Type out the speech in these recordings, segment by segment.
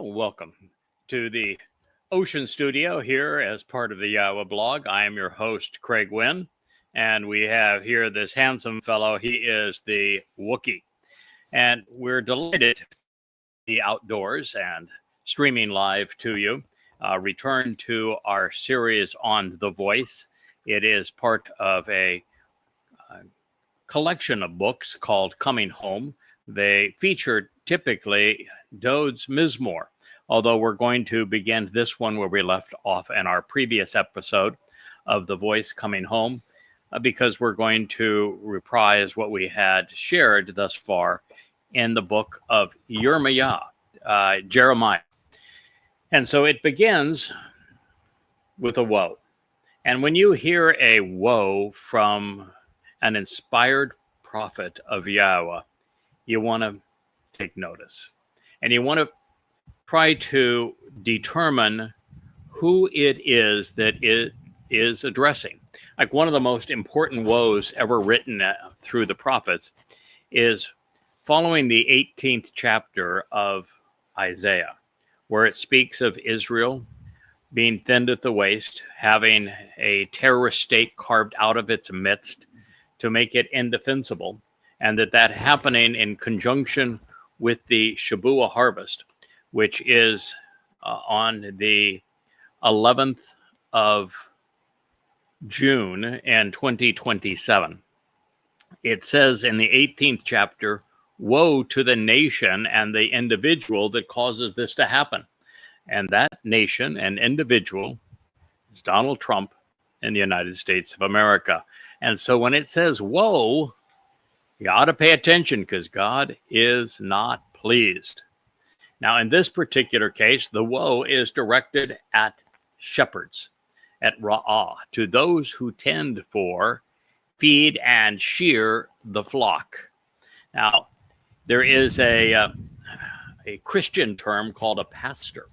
Welcome to the Ocean Studio here as part of the YAHOWAH blog. I am your host, Craig Winn, and we have here this handsome fellow. He is the Wookiee, and we're delighted to be outdoors and streaming live to you. Return to our series on The Voice. It is part of a collection of books called Coming Home. They feature typically Dode's Mizmor, although we're going to begin this one where we left off in our previous episode of The Voice Coming Home, because we're going to reprise what we had shared thus far in the book of Jeremiah. And so it begins with a woe. And when you hear a woe from an inspired prophet of Yahweh, you want to take notice. And you want to try to determine who it is that it is addressing. Like one of the most important woes ever written through the prophets is following the 18th chapter of Isaiah, where it speaks of Israel being thinned at the waist, having a terrorist state carved out of its midst to make it indefensible, and that happening in conjunction with the Shabuah harvest, which is on the 11th of June in 2027. It says in the 18th chapter, woe to the nation and the individual that causes this to happen. And that nation and individual is Donald Trump in the United States of America. And so when it says woe, you ought to pay attention because God is not pleased. Now, in this particular case, the woe is directed at shepherds, at Ra'ah, to those who tend for, feed, and shear the flock. Now, there is a Christian term called a pastor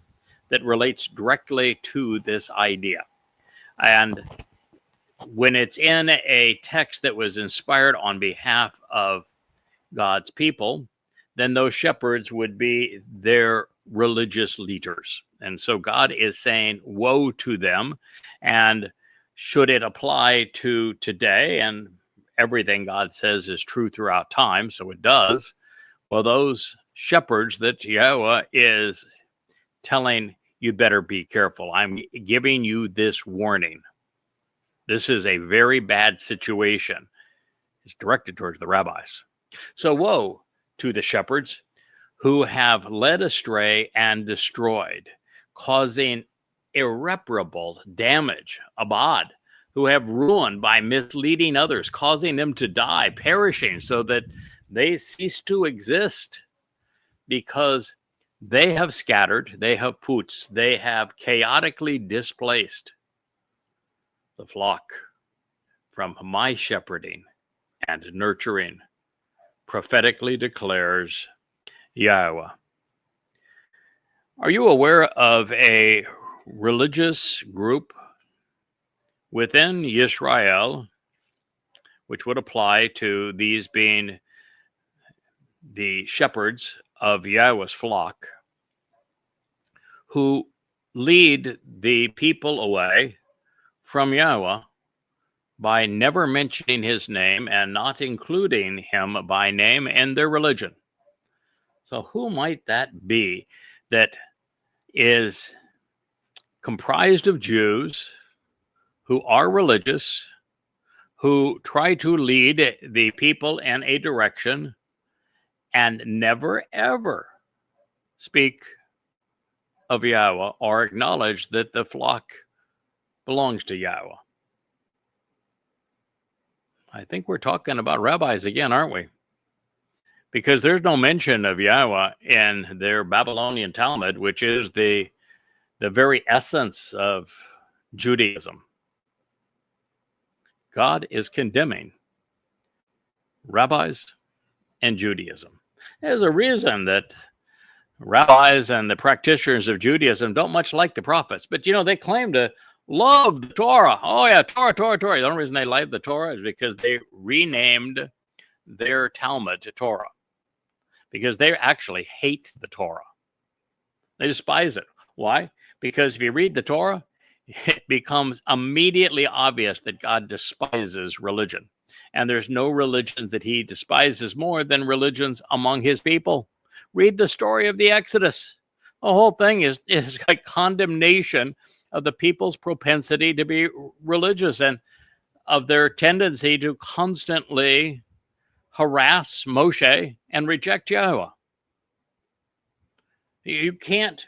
that relates directly to this idea. And when it's in a text that was inspired on behalf of God's people, then those shepherds would be their religious leaders. And so God is saying, woe to them. And should it apply to today, and everything God says is true throughout time, so it does, well, those shepherds that Yahweh is telling, you better be careful. I'm giving you this warning. This is a very bad situation. It's directed towards the rabbis. So woe to the shepherds who have led astray and destroyed, causing irreparable damage, abad, who have ruined by misleading others, causing them to die, perishing, so that they cease to exist because they have scattered, they have putz, they have chaotically displaced the flock from my shepherding and nurturing, prophetically declares Yahweh. Are you aware of a religious group within Israel, which would apply to these being the shepherds of Yahweh's flock, who lead the people away from Yahweh by never mentioning his name and not including him by name in their religion? So who might that be that is comprised of Jews who are religious, who try to lead the people in a direction and never, ever speak of Yahweh or acknowledge that the flock belongs to Yahweh? I think we're talking about rabbis again, aren't we? Because there's no mention of Yahweh in their Babylonian Talmud, which is the very essence of Judaism. God is condemning rabbis and Judaism. There's a reason that rabbis and the practitioners of Judaism don't much like the prophets, but they claim to love the Torah. Oh yeah, Torah. The only reason they love the Torah is because they renamed their Talmud to Torah, because they actually hate the Torah. They despise it. Why? Because if you read the Torah, it becomes immediately obvious that God despises religion. And there's no religions that he despises more than religions among his people. Read the story of the Exodus. The whole thing is a condemnation of the people's propensity to be religious and of their tendency to constantly harass Moshe and reject Yahowah. You can't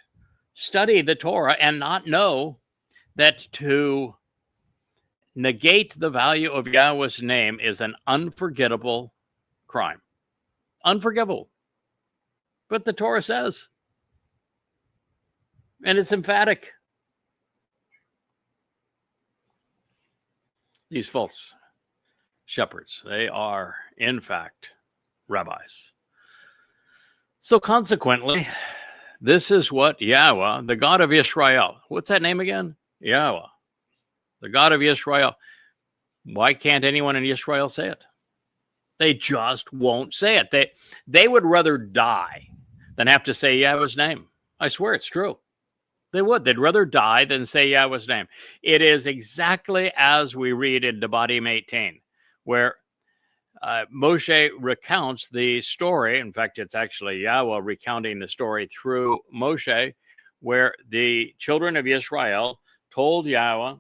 study the Torah and not know that to negate the value of Yahweh's name is an unforgettable crime. Unforgivable. But the Torah says. And it's emphatic. These false shepherds, they are, in fact, rabbis. So consequently, this is what Yahweh, the God of Israel, what's that name again? Yahweh, the God of Israel. Why can't anyone in Israel say it? They just won't say it. They would rather die than have to say Yahweh's name. I swear it's true. They would. They'd rather die than say Yahweh's name. It is exactly as we read in Devarim 18, where Moshe recounts the story. In fact, it's actually Yahweh recounting the story through Moshe, where the children of Israel told Yahweh,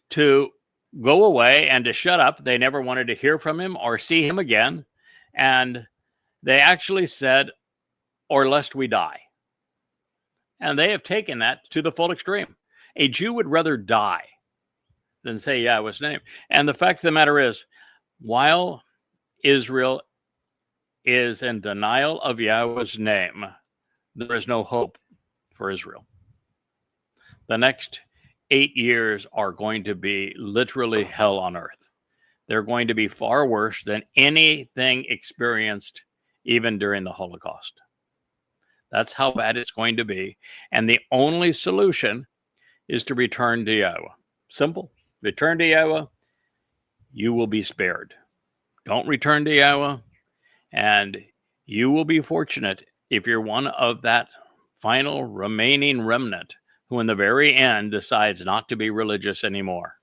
to go away and to shut up. They never wanted to hear from him or see him again. And they actually said, or lest we die. And they have taken that to the full extreme. A Jew would rather die than say Yahweh's name. And the fact of the matter is, while Israel is in denial of Yahweh's name, there is no hope for Israel. The next 8 years are going to be literally hell on earth. They're going to be far worse than anything experienced even during the Holocaust. That's how bad it's going to be. And the only solution is to return to Yahweh. Simple. Return to Yahweh. You will be spared. Don't return to Yahweh. And you will be fortunate if you're one of that final remaining remnant who in the very end decides not to be religious anymore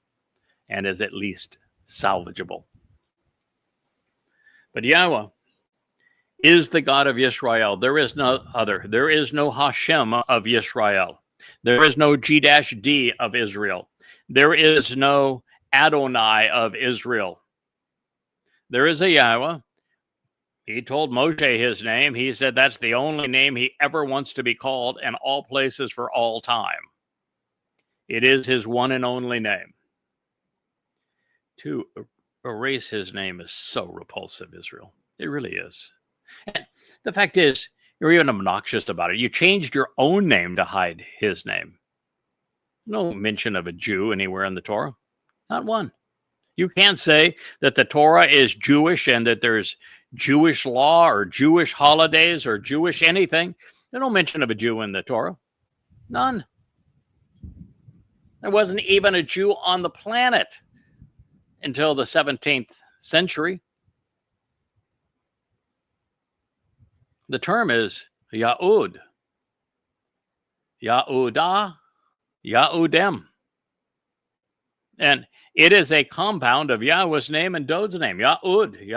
and is at least salvageable. But Yahweh is the God of Israel. There is no other. There is no Hashem of Israel. There is no G-D of Israel. There is no Adonai of Israel. There is a Yahweh. He told Moshe his name. He said that's the only name he ever wants to be called in all places for all time. It is his one and only name. To erase his name is so repulsive, Israel. It really is. And the fact is, you're even obnoxious about it. You changed your own name to hide his name. No mention of a Jew anywhere in the Torah. Not one. You can't say that the Torah is Jewish and that there's Jewish law or Jewish holidays or Jewish anything. There's no mention of a Jew in the Torah. None. There wasn't even a Jew on the planet until the 17th century. The term is Yahud, Yahudah, Yahudem. And it is a compound of Yahweh's name and Dod's name. Yahud,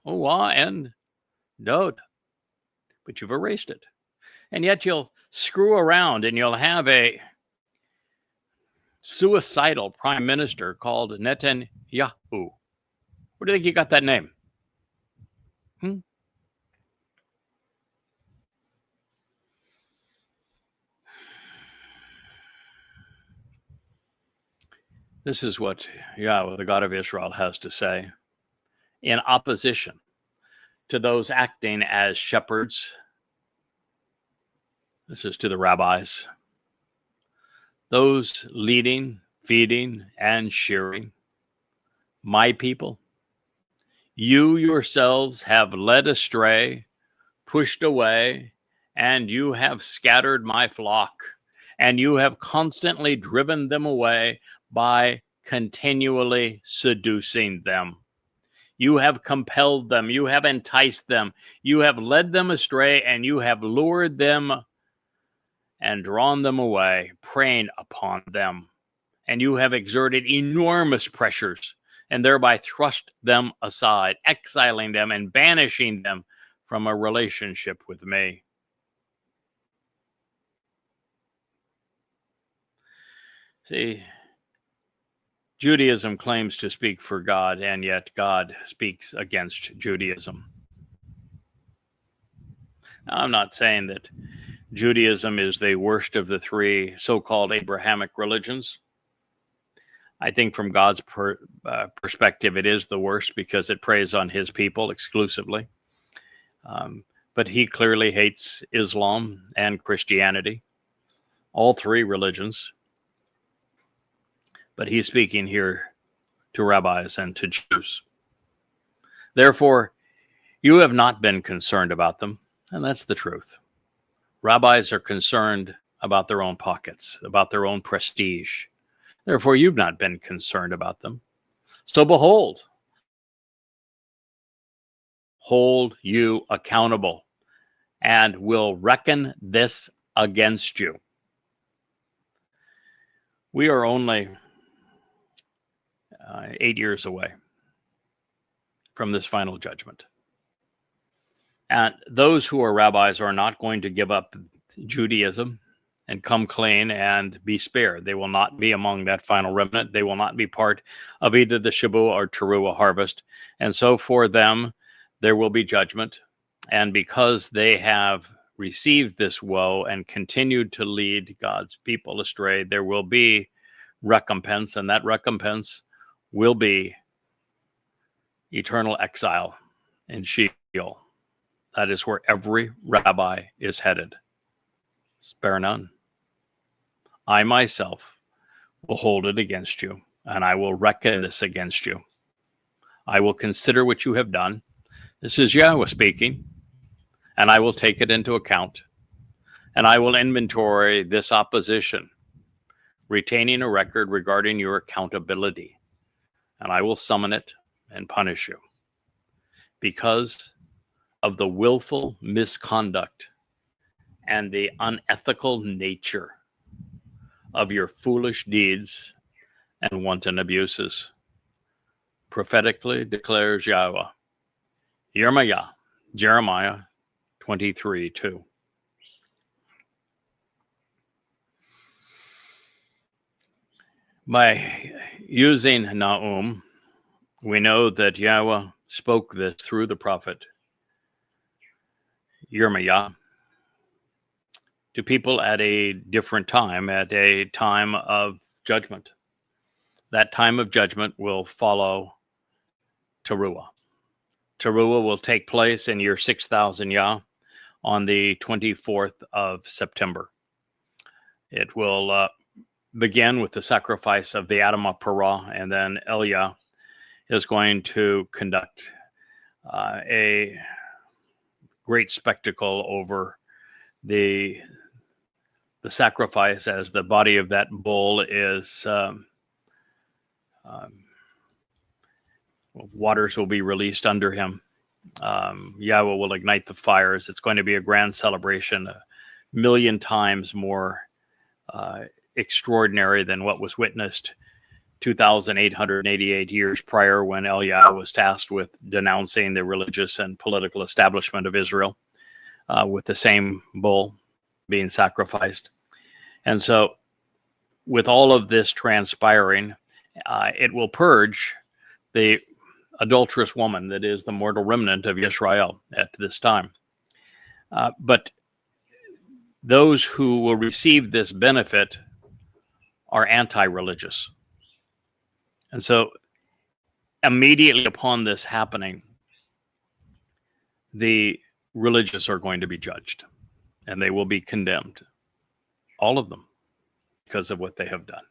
Yahuwah, and Dod. But you've erased it. And yet you'll screw around and you'll have a suicidal prime minister called Netanyahu. Where do you think you got that name? This is what Yahweh, the God of Israel, has to say in opposition to those acting as shepherds. This is to the rabbis. Those leading, feeding, and shearing. My people, you yourselves have led astray, pushed away, and you have scattered my flock, and you have constantly driven them away by continually seducing them. You have compelled them. You have enticed them. You have led them astray, and you have lured them and drawn them away, preying upon them. And you have exerted enormous pressures and thereby thrust them aside, exiling them and banishing them from a relationship with me. See, Judaism claims to speak for God, and yet God speaks against Judaism. Now, I'm not saying that Judaism is the worst of the three so-called Abrahamic religions. I think from God's perspective, it is the worst because it preys on his people exclusively. But he clearly hates Islam and Christianity, all three religions. But he's speaking here to rabbis and to Jews. Therefore, you have not been concerned about them, and that's the truth. Rabbis are concerned about their own pockets, about their own prestige. Therefore, you've not been concerned about them. So behold, hold you accountable, and will reckon this against you. We are only 8 years away from this final judgment. And those who are rabbis are not going to give up Judaism and come clean and be spared. They will not be among that final remnant. They will not be part of either the Shabat or Towrah harvest. And so for them, there will be judgment. And because they have received this woe and continued to lead God's people astray, there will be recompense, and that recompense will be eternal exile in Sheol. That is where every rabbi is headed. Spare none. I myself will hold it against you, and I will reckon this against you. I will consider what you have done. This is Yahweh speaking, and I will take it into account, and I will inventory this opposition, retaining a record regarding your accountability, and I will summon it and punish you because of the willful misconduct and the unethical nature of your foolish deeds and wanton abuses. Prophetically declares Yahweh. Yirmiyah, Jeremiah 23:2. By using Nahum, we know that Yahweh spoke this through the prophet Yirmiyah to people at a different time, at a time of judgment. That time of judgment will follow Towrah. Towrah will take place in year 6000 Yah on the 24th of September. It will begin with the sacrifice of the Adam of Parah, and then Eliah is going to conduct a great spectacle over the sacrifice, as the body of that bull is waters will be released under him. Yahweh will ignite the fires. It's going to be a grand celebration, 1,000,000 times more extraordinary than what was witnessed 2,888 years prior, when Eliah was tasked with denouncing the religious and political establishment of Israel with the same bull being sacrificed. And so with all of this transpiring, it will purge the adulterous woman that is the mortal remnant of Israel at this time. But those who will receive this benefit are anti-religious. And so immediately upon this happening, the religious are going to be judged, and they will be condemned. All of them, because of what they have done.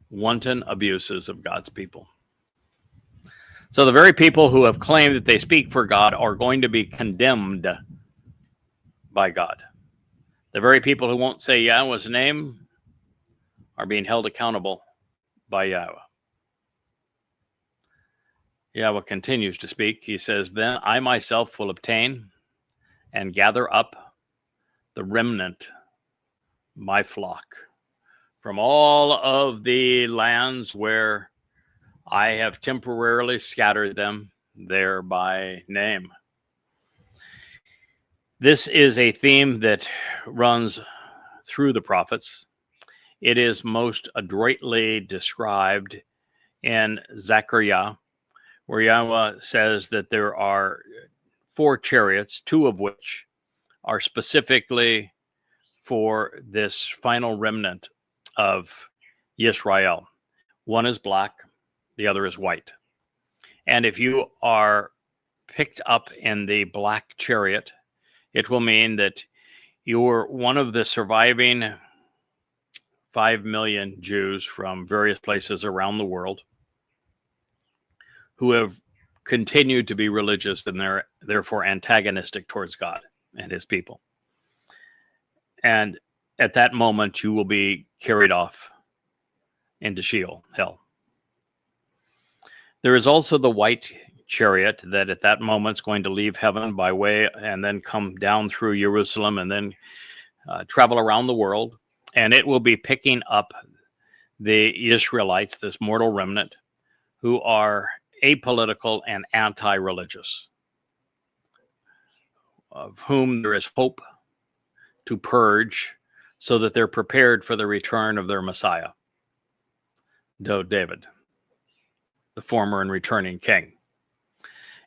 Wanton abuses of God's people. So the very people who have claimed that they speak for God are going to be condemned by God. The very people who won't say Yahweh's name are being held accountable by Yahweh. Yahweh continues to speak. He says, "Then I myself will obtain and gather up the remnant, my flock, from all of the lands where I have temporarily scattered them there by name." This is a theme that runs through the prophets. It is most adroitly described in Zechariah, where Yahweh says that there are 4 chariots, 2 of which are specifically for this final remnant of Yisrael. One is black, the other is white. And if you are picked up in the black chariot, it will mean that you're one of the surviving 5 million Jews from various places around the world who have continued to be religious and they're therefore antagonistic towards God and his people. And at that moment, you will be carried off into Sheol, hell. There is also the white chariot that at that moment is going to leave heaven by way and then come down through Jerusalem and then travel around the world. And it will be picking up the Israelites, this mortal remnant, who are apolitical and anti-religious, of whom there is hope to purge so that they're prepared for the return of their Messiah, David, the former and returning king.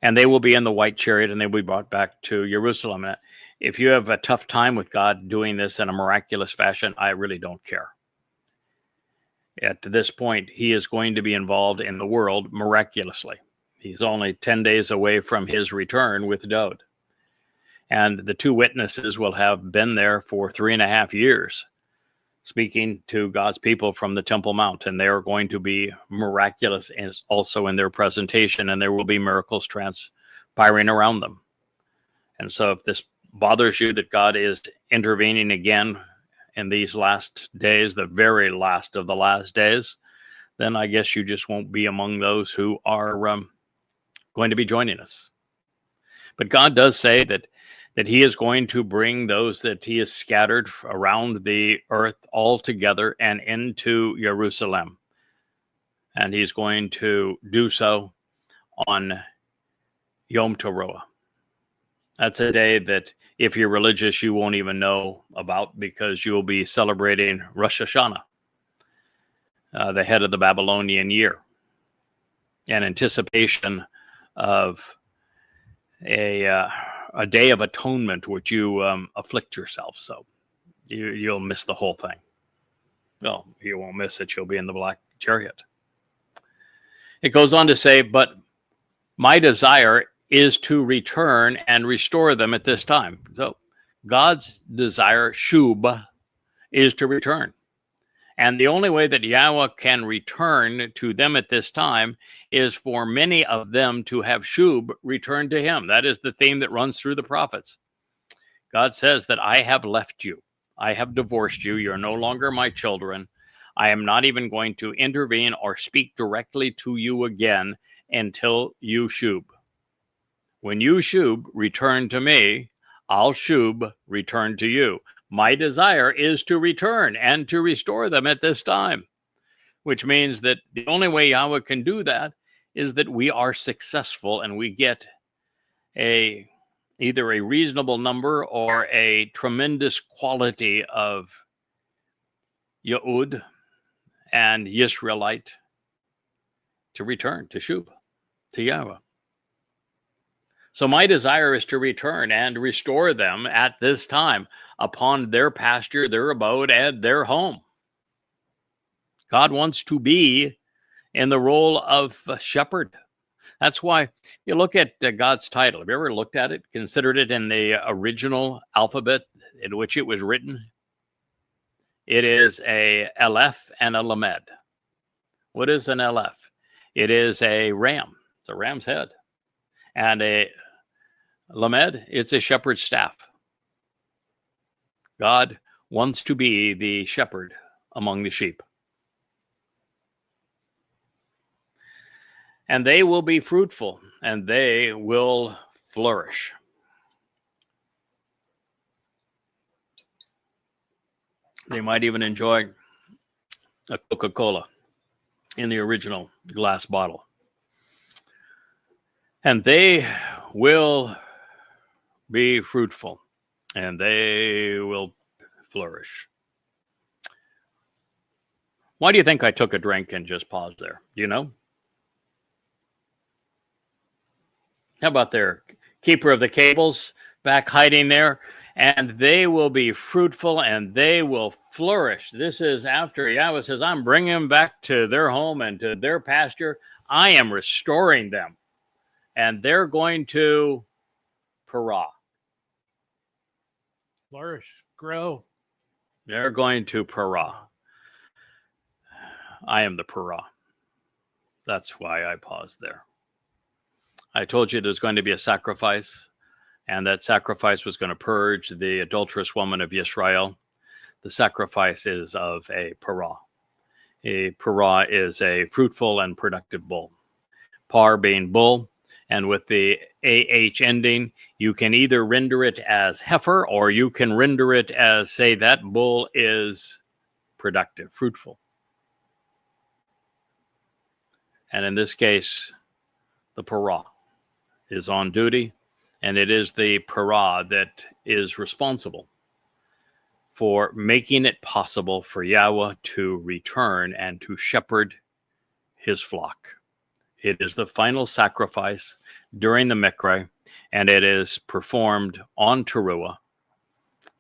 And they will be in the white chariot and they will be brought back to Jerusalem. And if you have a tough time with God doing this in a miraculous fashion, I really don't care. At this point, he is going to be involved in the world miraculously. He's only 10 days away from his return with Dode. And the 2 witnesses will have been there for 3.5 years, speaking to God's people from the Temple Mount. And they are going to be miraculous also in their presentation, and there will be miracles transpiring around them. And so if this bothers you that God is intervening again in these last days, the very last of the last days, then I guess you just won't be among those who are going to be joining us. But God does say that he is going to bring those that he has scattered around the earth all together and into Jerusalem. And he's going to do so on Yom Teruah. That's a day that if you're religious, you won't even know about, because you'll be celebrating Rosh Hashanah, the head of the Babylonian year, in anticipation of a day of atonement, which you afflict yourself. So you'll miss the whole thing. Well, you won't miss it. You'll be in the black chariot. It goes on to say, "But my desire is to return and restore them at this time." So God's desire, Shub, is to return. And the only way that Yahweh can return to them at this time is for many of them to have Shub return to him. That is the theme that runs through the prophets. God says that I have left you. I have divorced you. You're no longer my children. I am not even going to intervene or speak directly to you again until you Shub. When you Shub, return to me, I'll Shub, return to you. My desire is to return and to restore them at this time, which means that the only way Yahweh can do that is that we are successful and we get either a reasonable number or a tremendous quality of Yehud and Yisraelite to return to Shub, to Yahweh. So my desire is to return and restore them at this time upon their pasture, their abode, and their home. God wants to be in the role of shepherd. That's why you look at God's title. Have you ever looked at it, considered it in the original alphabet in which it was written? It is a Aleph and a Lamed. What is an Aleph? It is a ram. It's a ram's head. And a Lamed, it's a shepherd's staff. God wants to be the shepherd among the sheep. and they will be fruitful, and they will flourish. They might even enjoy a Coca-Cola in the original glass bottle. And they will be fruitful, and they will flourish. Why do you think I took a drink and just paused there? Do you know? How about their keeper of the cables back hiding there? And they will be fruitful and they will flourish. This is after Yahweh says, I'm bringing them back to their home and to their pasture. I am restoring them. And they're going to Torah. Flourish, grow. They're going to Torah. I am the Torah. That's why I paused there. I told you there's going to be a sacrifice, and that sacrifice was going to purge the adulterous woman of Israel. The sacrifice is of a parah. A parah is a fruitful and productive bull. Par being bull, and with the AH ending, you can either render it as heifer, or you can render it as, say, that bull is productive, fruitful. And in this case, the parah is on duty, and it is the parah that is responsible for making it possible for Yahweh to return and to shepherd his flock. It is the final sacrifice during the Mikra, and it is performed on Towrah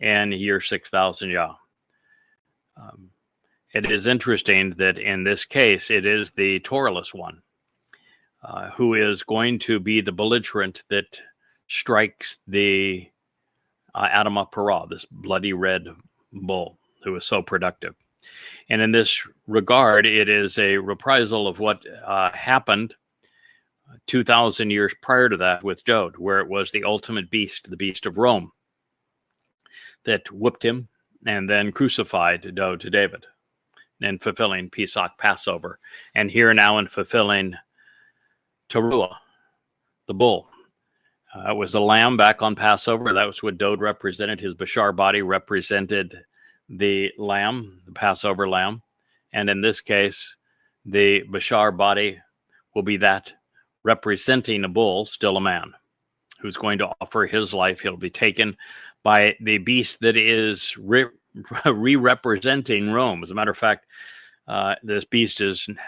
in year 6000 Yah. It is interesting that in this case, it is the Torahless one who is going to be the belligerent that strikes the Adamah Parah, this bloody red bull who is so productive. And in this regard, it is a reprisal of what happened 2,000 years prior to that with Dod, where it was the ultimate beast, the beast of Rome, that whipped him and then crucified Dod to David in fulfilling Pesach, Passover. And here now in fulfilling Towrah, the bull. It was a lamb back on Passover. That was what Dod represented. His Bashar body represented the lamb, the Passover lamb. And in this case, the Bashar body will be that representing a bull, still a man, who's going to offer his life. He'll be taken by the beast that is re-representing Rome. As a matter of fact, this beast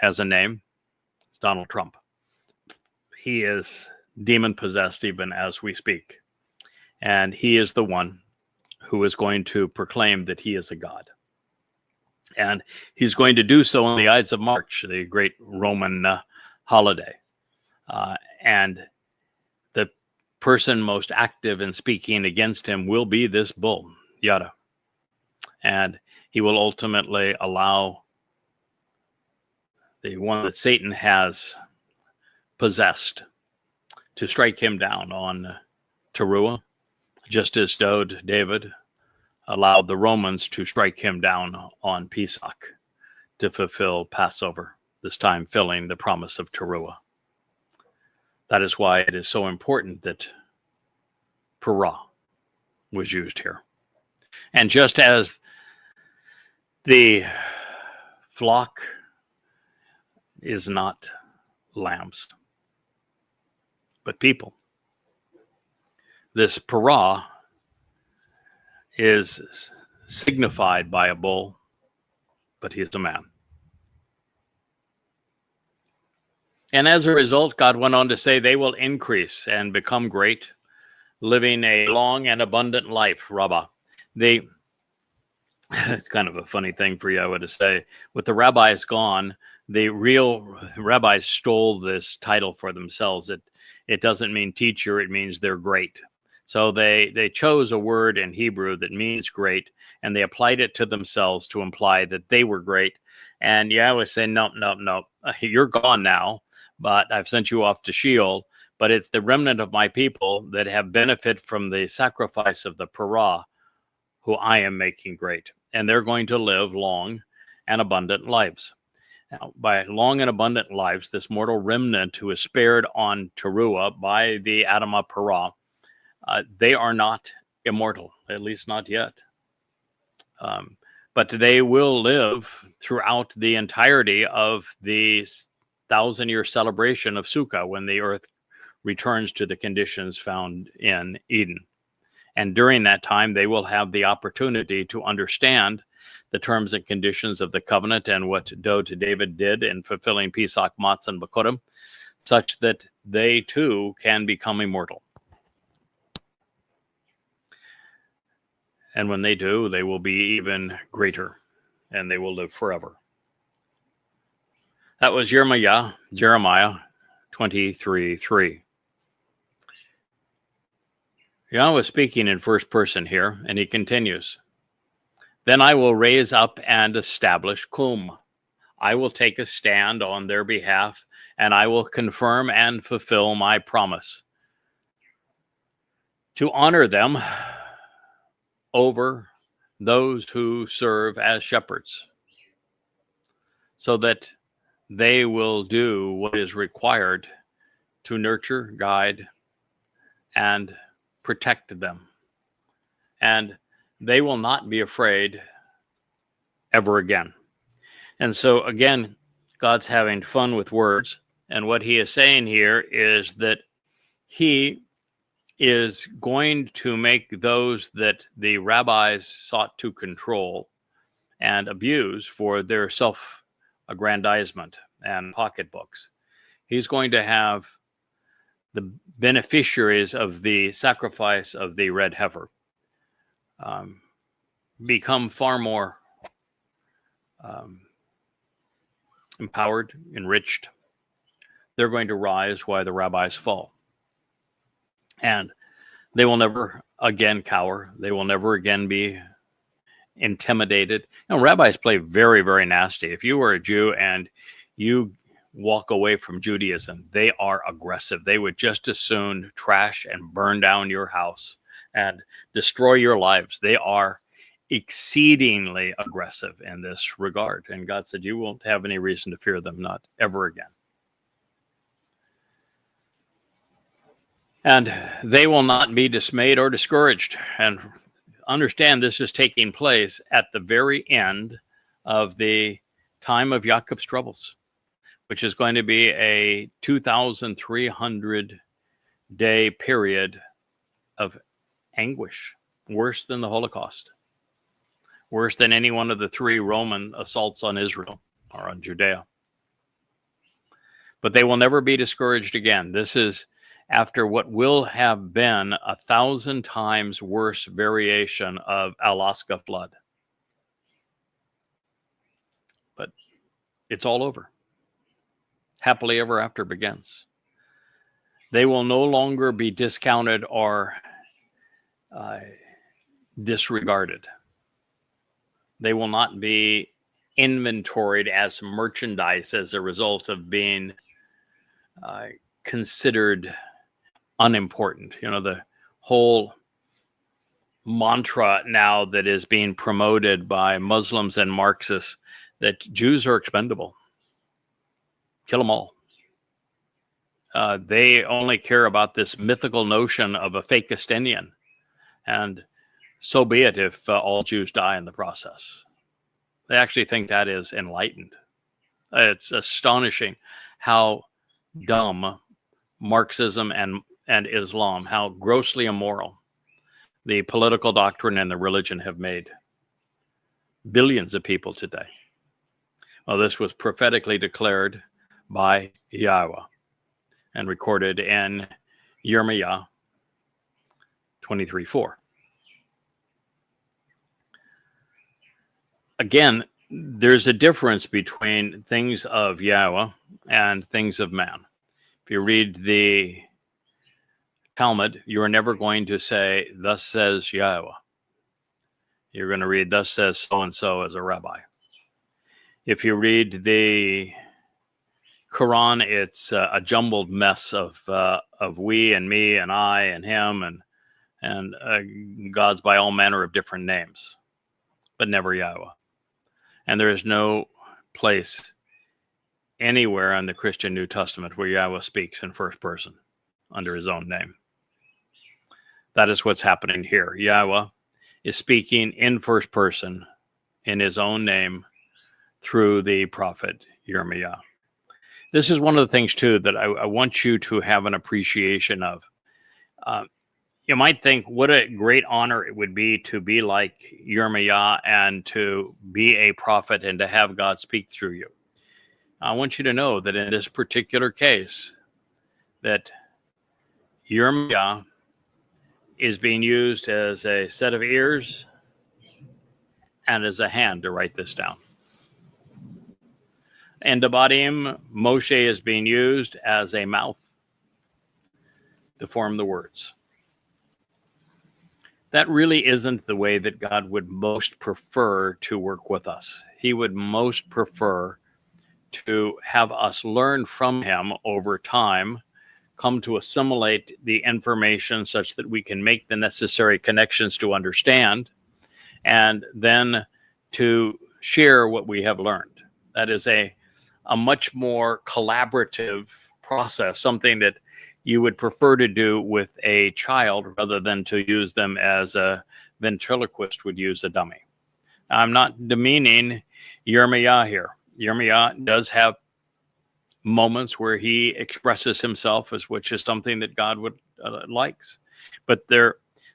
has a name. It's Donald Trump. He is demon-possessed even as we speak. And he is the one who is going to proclaim that he is a god. And he's going to do so on the Ides of March, the great Roman holiday. And the person most active in speaking against him will be this bull, Yada. And he will ultimately allow the one that Satan has possessed to strike him down on Towrah, just as David allowed the Romans to strike him down on Pesach to fulfill Passover, this time filling the promise of Towrah. That is why it is so important that parah was used here. And just as the flock is not lambs, but people, this parah is signified by a bull, but he is a man. And as a result, God went on to say they will increase and become great, living a long and abundant life, Rabbah. It's kind of a funny thing for Yahweh to say. With the rabbis gone, the real rabbis stole this title for themselves. It doesn't mean teacher, it means they're great. So they chose a word in Hebrew that means great, and they applied it to themselves to imply that they were great. And Yahweh said, no, you're gone now, but I've sent you off to Sheol. But it's the remnant of my people that have benefit from the sacrifice of the parah, who I am making great. And they're going to live long and abundant lives. Now, by long and abundant lives, this mortal remnant who is spared on Towrah by the Adamah Parah, they are not immortal, at least not yet. But they will live throughout the entirety of the 1,000-year celebration of Sukkah, when the earth returns to the conditions found in Eden. And during that time, they will have the opportunity to understand the terms and conditions of the covenant and what Dod to David did in fulfilling Pesach, Matzah, and Bakodim, such that they too can become immortal. And when they do, they will be even greater, and they will live forever. That was Jeremiah 23:3. Yahweh is speaking in first person here, and he continues. Then I will raise up and establish Kum. I will take a stand on their behalf, and I will confirm and fulfill my promise to honor them over those who serve as shepherds, so that they will do what is required to nurture, guide, and protect them. And they will not be afraid ever again. And so again, God's having fun with words. And what he is saying here is that he is going to make those that the rabbis sought to control and abuse for their self-aggrandizement and pocketbooks. He's going to have the beneficiaries of the sacrifice of the red heifer become far more empowered, enriched. They're going to rise while the rabbis fall. And they will never again cower. They will never again be intimidated. You know, rabbis play very, very nasty. If you were a Jew and you walk away from Judaism, they are aggressive. They would just as soon trash and burn down your house and destroy your lives. They are exceedingly aggressive in this regard. And God said, you won't have any reason to fear them, not ever again. And they will not be dismayed or discouraged. And understand this is taking place at the very end of the time of Jacob's troubles, which is going to be a 2,300-day period of anguish, worse than the Holocaust, worse than any one of the 3 Roman assaults on Israel or on Judea. But they will never be discouraged again. This is after what will have been 1,000 times worse variation of Alaska flood. But it's all over. Happily ever after begins. They will no longer be discounted or disregarded. They will not be inventoried as merchandise as a result of being considered unimportant. You know, the whole mantra now that is being promoted by Muslims and Marxists that Jews are expendable. Kill them all. They only care about this mythical notion of a fake Estinian. And so be it if all Jews die in the process. They actually think that is enlightened. It's astonishing how dumb Marxism and Islam, how grossly immoral the political doctrine and the religion have made billions of people today. Well, this was prophetically declared by Yahowah and recorded in Jeremiah 23:4. Again, there's a difference between things of Yahowah and things of man. If you read the Talmud, you are never going to say, thus says Yahowah. You're going to read, thus says so-and-so as a rabbi. If you read the Quran, it's a jumbled mess of we and me and I and him and gods by all manner of different names, but never Yahowah. And there is no place anywhere in the Christian New Testament where Yahweh speaks in first person under his own name. That is what's happening here. Yahweh is speaking in first person in his own name through the prophet Yirmiah. This is one of the things, too, that I want you to have an appreciation of. You might think what a great honor it would be to be like Yirmiah and to be a prophet and to have God speak through you. I want you to know that in this particular case, that Yirmiah is being used as a set of ears and as a hand to write this down. In Debadim, Moshe is being used as a mouth to form the words. That really isn't the way that God would most prefer to work with us. He would most prefer to have us learn from him over time, come to assimilate the information such that we can make the necessary connections to understand, and then to share what we have learned. That is a much more collaborative process, something that you would prefer to do with a child rather than to use them as a ventriloquist would use a dummy. I'm not demeaning Yirmiah here. Yirmiah does have moments where he expresses himself, which is something that God would likes. But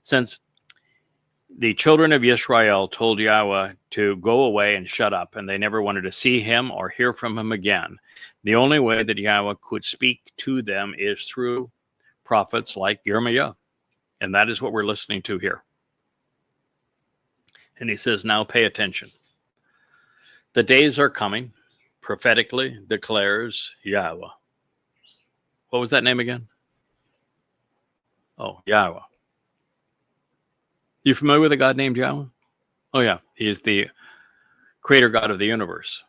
since the children of Israel told Yahweh to go away and shut up, and they never wanted to see him or hear from him again, the only way that Yahweh could speak to them is through prophets like Yirmiah. And that is what we're listening to here. And he says, now pay attention. The days are coming, prophetically declares Yahweh. What was that name again? Oh, Yahweh. You familiar with a God named Yahweh? Oh, yeah. He is the creator God of the universe,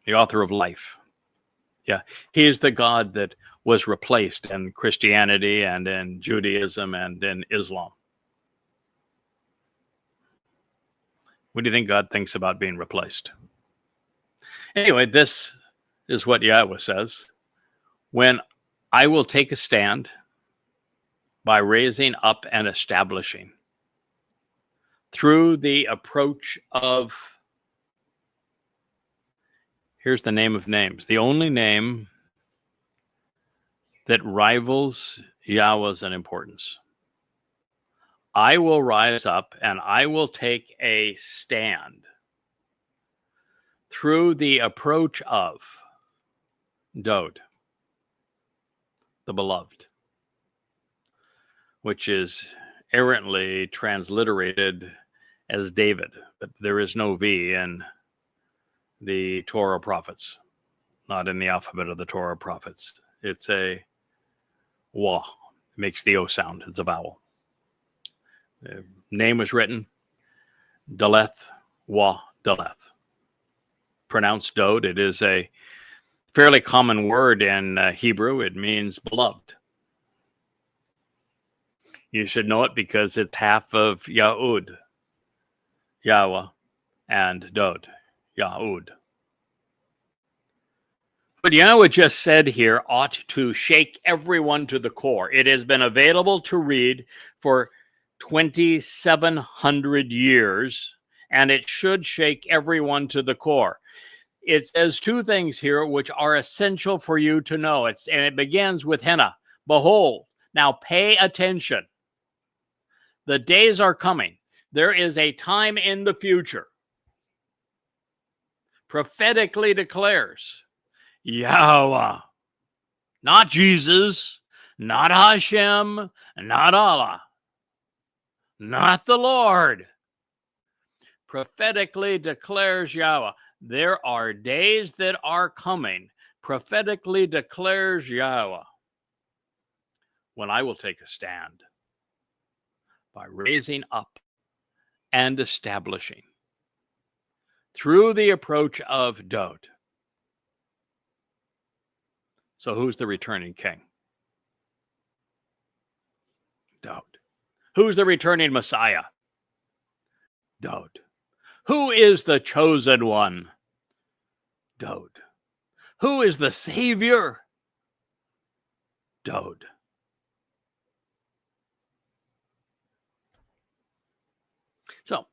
the author of life. Yeah. He is the God that was replaced in Christianity and in Judaism and in Islam. What do you think God thinks about being replaced? Anyway, this is what Yahweh says. When I will take a stand by raising up and establishing through the approach of, here's the name of names, the only name that rivals Yahweh's in importance. I will rise up and I will take a stand through the approach of Dod, the beloved, which is errantly transliterated as David, but there is no V in the Torah prophets, not in the alphabet of the Torah prophets. It's a Wah, makes the O sound, it's a vowel. The name was written Daleth, Wah, Daleth. Pronounced Dod. It is a fairly common word in Hebrew. It means beloved. You should know it because it's half of Yahud, Yahweh, and Dod, Yahud. What Yahweh just said here ought to shake everyone to the core. It has been available to read for 2,700 years, and it should shake everyone to the core. It says two things here which are essential for you to know. And it begins with Henna. Behold, now pay attention. The days are coming. There is a time in the future. Prophetically declares Yahweh, not Jesus, not Hashem, not Allah, not the Lord. Prophetically declares Yahweh. There are days that are coming, prophetically declares Yahweh, when I will take a stand by raising up and establishing through the approach of Dod. So who's the returning king? Dod. Who's the returning Messiah? Dod. Who is the chosen one? Dod. Who is the Savior? Dowd. So,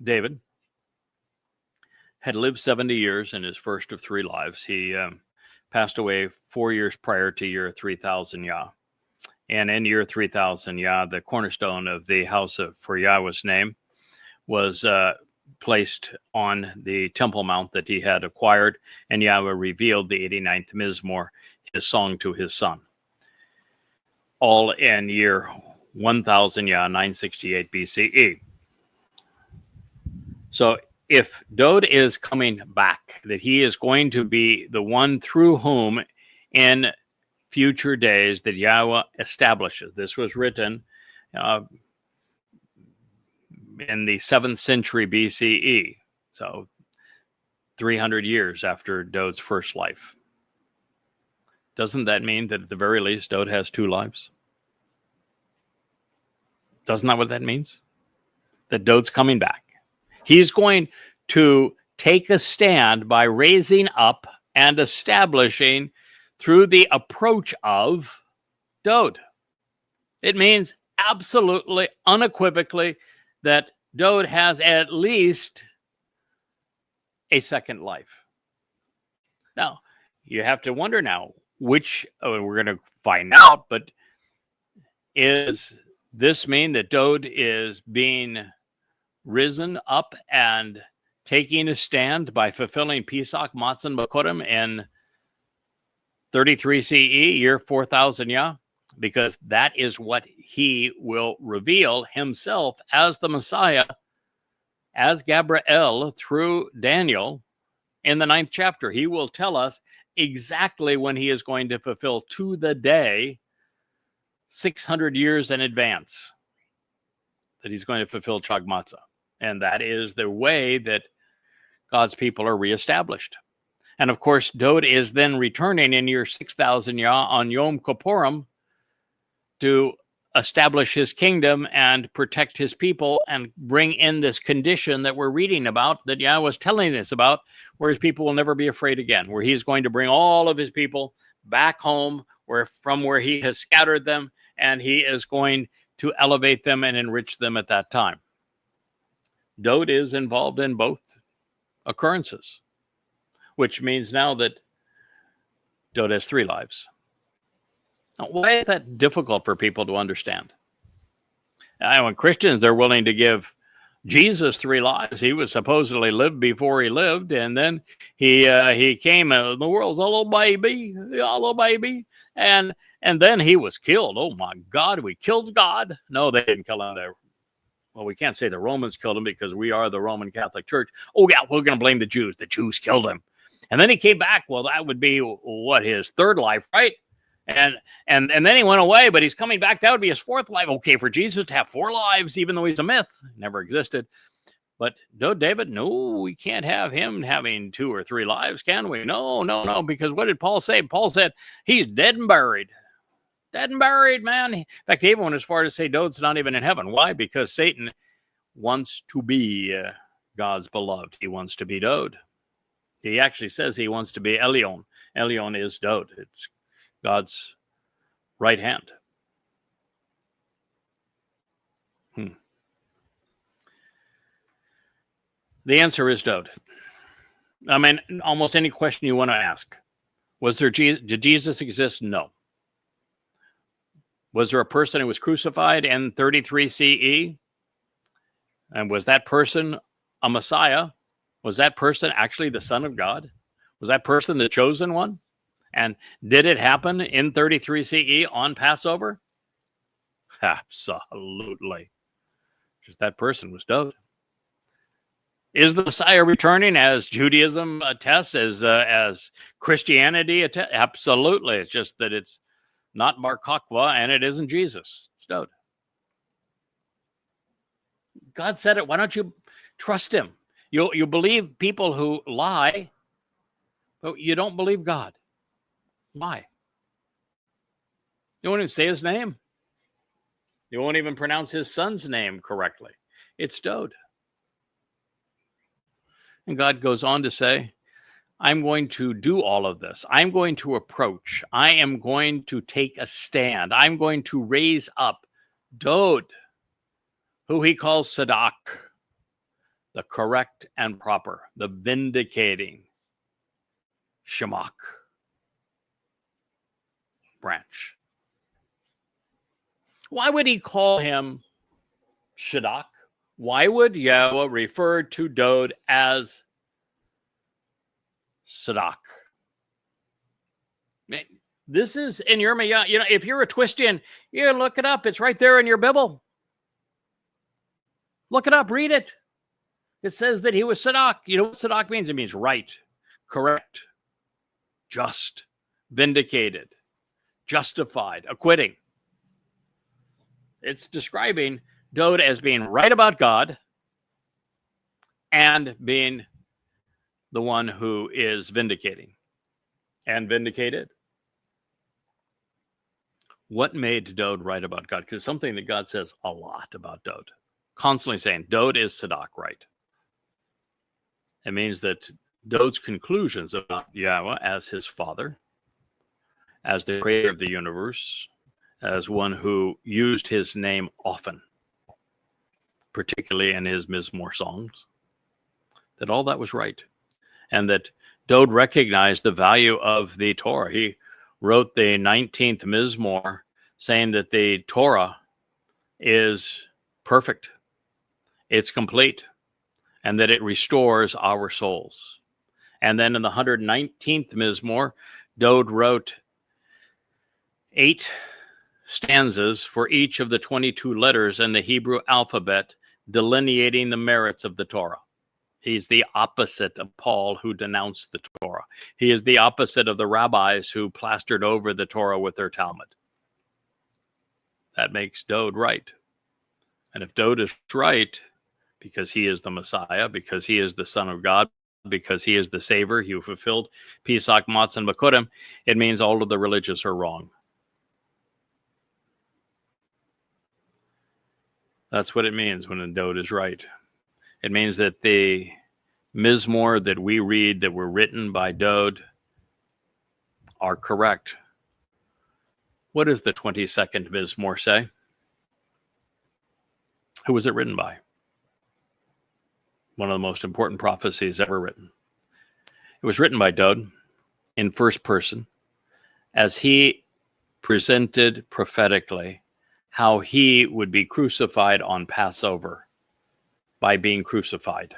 David, had lived 70 years in his first of 3 lives. He passed away 4 years prior to year 3000 Yah. And in year 3000 Yah, the cornerstone of the house for Yahweh's name was placed on the Temple Mount that he had acquired, and Yahweh revealed the 89th Mizmor, his song to his son. All in year 1000 Yah, 968 BCE. So if Dowd is coming back, that he is going to be the one through whom in future days that Yahweh establishes. This was written in the 7th century BCE, so 300 years after Dowd's first life. Doesn't that mean that at the very least Dowd has 2 lives? Doesn't that what that means? That Dowd's coming back. He's going to take a stand by raising up and establishing through the approach of Dowd. It means absolutely, unequivocally, that Dowd has at least a second life. Now, you have to wonder now, which we're going to find out, but is this mean that Dowd is being risen up and taking a stand by fulfilling Pesach, Matzah, Bakorim in 33 CE, year 4000 Yah? Because that is what he will reveal himself as the Messiah, as Gabriel through Daniel in the 9th chapter. He will tell us exactly when he is going to fulfill to the day, 600 years in advance, that he's going to fulfill Chag Matzah. And that is the way that God's people are reestablished. And of course, Dowd is then returning in year 6000 Yah on Yom Kippurim to establish his kingdom and protect his people and bring in this condition that we're reading about, that Yah was telling us about, where his people will never be afraid again, where he's going to bring all of his people back home from where he has scattered them, and he is going to elevate them and enrich them at that time. Dowd is involved in both occurrences, which means now that Dowd has 3 lives. Now, why is that difficult for people to understand? When Christians, they're willing to give Jesus 3 lives. He was supposedly lived before he lived, and then he came in the world's a little baby, and then he was killed. Oh my God, we killed God. No, they didn't kill him there. Well, we can't say the Romans killed him because we are the Roman Catholic Church. Oh yeah, we're going to blame the Jews. The Jews killed him. And then he came back. Well, that would be his 3rd life, right? And then he went away, but he's coming back. That would be his 4th life. Okay, for Jesus to have 4 lives, even though he's a myth, never existed. But David, no, we can't have him having 2 or 3 lives, can we? No, because what did Paul say? Paul said he's dead and buried. Dead and buried, man. In fact, he even went as far as to say Dowd's not even in heaven. Why? Because Satan wants to be God's beloved. He wants to be Dowd. He actually says he wants to be Elyon. Elyon is Dowd. It's God's right hand. The answer is Dowd. I mean, almost any question you want to ask. Did Jesus exist? No. Was there a person who was crucified in 33 CE? And was that person a Messiah? Was that person actually the Son of God? Was that person the chosen one? And did it happen in 33 CE on Passover? Absolutely. Just that person was Dowd. Is the Messiah returning as Judaism attests, as Christianity attests? Absolutely. It's just that it's not Bar Kokhba and it isn't Jesus. It's Dowd. God said it. Why don't you trust him? You believe people who lie, but you don't believe God. Why? You won't even say his name. You won't even pronounce his son's name correctly. It's Dowd. And God goes on to say, I'm going to do all of this. I'm going to approach. I am going to take a stand. I'm going to raise up Dod, who he calls Sadak, the correct and proper, the vindicating Shemach branch. Why would he call him Shadak? Why would Yahweh refer to Dod as Sadak? This is in your, if you're a Twistian, you look it up. It's right there in your Bible. Look it up, read it. It says that he was Sadak. You know what Sadak means? It means right, correct, just, vindicated, justified, acquitting. It's describing Dod as being right about God and being the one who is vindicating and vindicated. What made Dod right about God? Because it's something that God says a lot about Dod. Constantly saying, Dod is Sadak, right? It means that Dod's conclusions about Yahweh as his father, as the creator of the universe, as one who used his name often, particularly in his Mizmor songs, that all that was right. And that Dod recognized the value of the Torah. He wrote the 19th Mizmor saying that the Torah is perfect, it's complete, and that it restores our souls. And then in the 119th Mizmor, Dod wrote 8 stanzas for each of the 22 letters in the Hebrew alphabet, delineating the merits of the Torah. He's the opposite of Paul, who denounced the Torah. He is the opposite of the rabbis who plastered over the Torah with their Talmud. That makes Dod right. And if Dod is right, because he is the Messiah, because he is the Son of God, because he is the Savior, he who fulfilled Pesach, Matzah, and Bakurim, it means all of the religious are wrong. That's what it means when a Dod is right. It means that the Mizmor that we read that were written by Dod are correct. What does the 22nd Mizmor say? Who was it written by? One of the most important prophecies ever written. It was written by Dod in first person as he presented prophetically how he would be crucified on Passover by being crucified.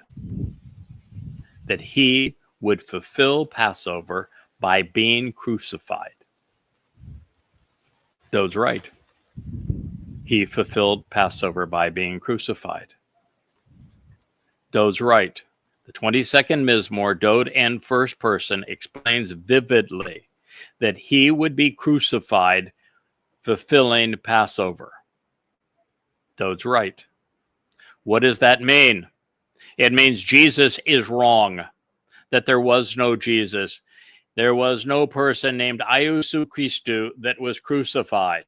That he would fulfill Passover by being crucified. Dod's right. He fulfilled Passover by being crucified. Dod's right. The 22nd Mizmor, Dod in first person, explains vividly that he would be crucified fulfilling Passover. Dod's right. What does that mean? It means Jesus is wrong, that there was no Jesus. There was no person named Iesu Christu that was crucified.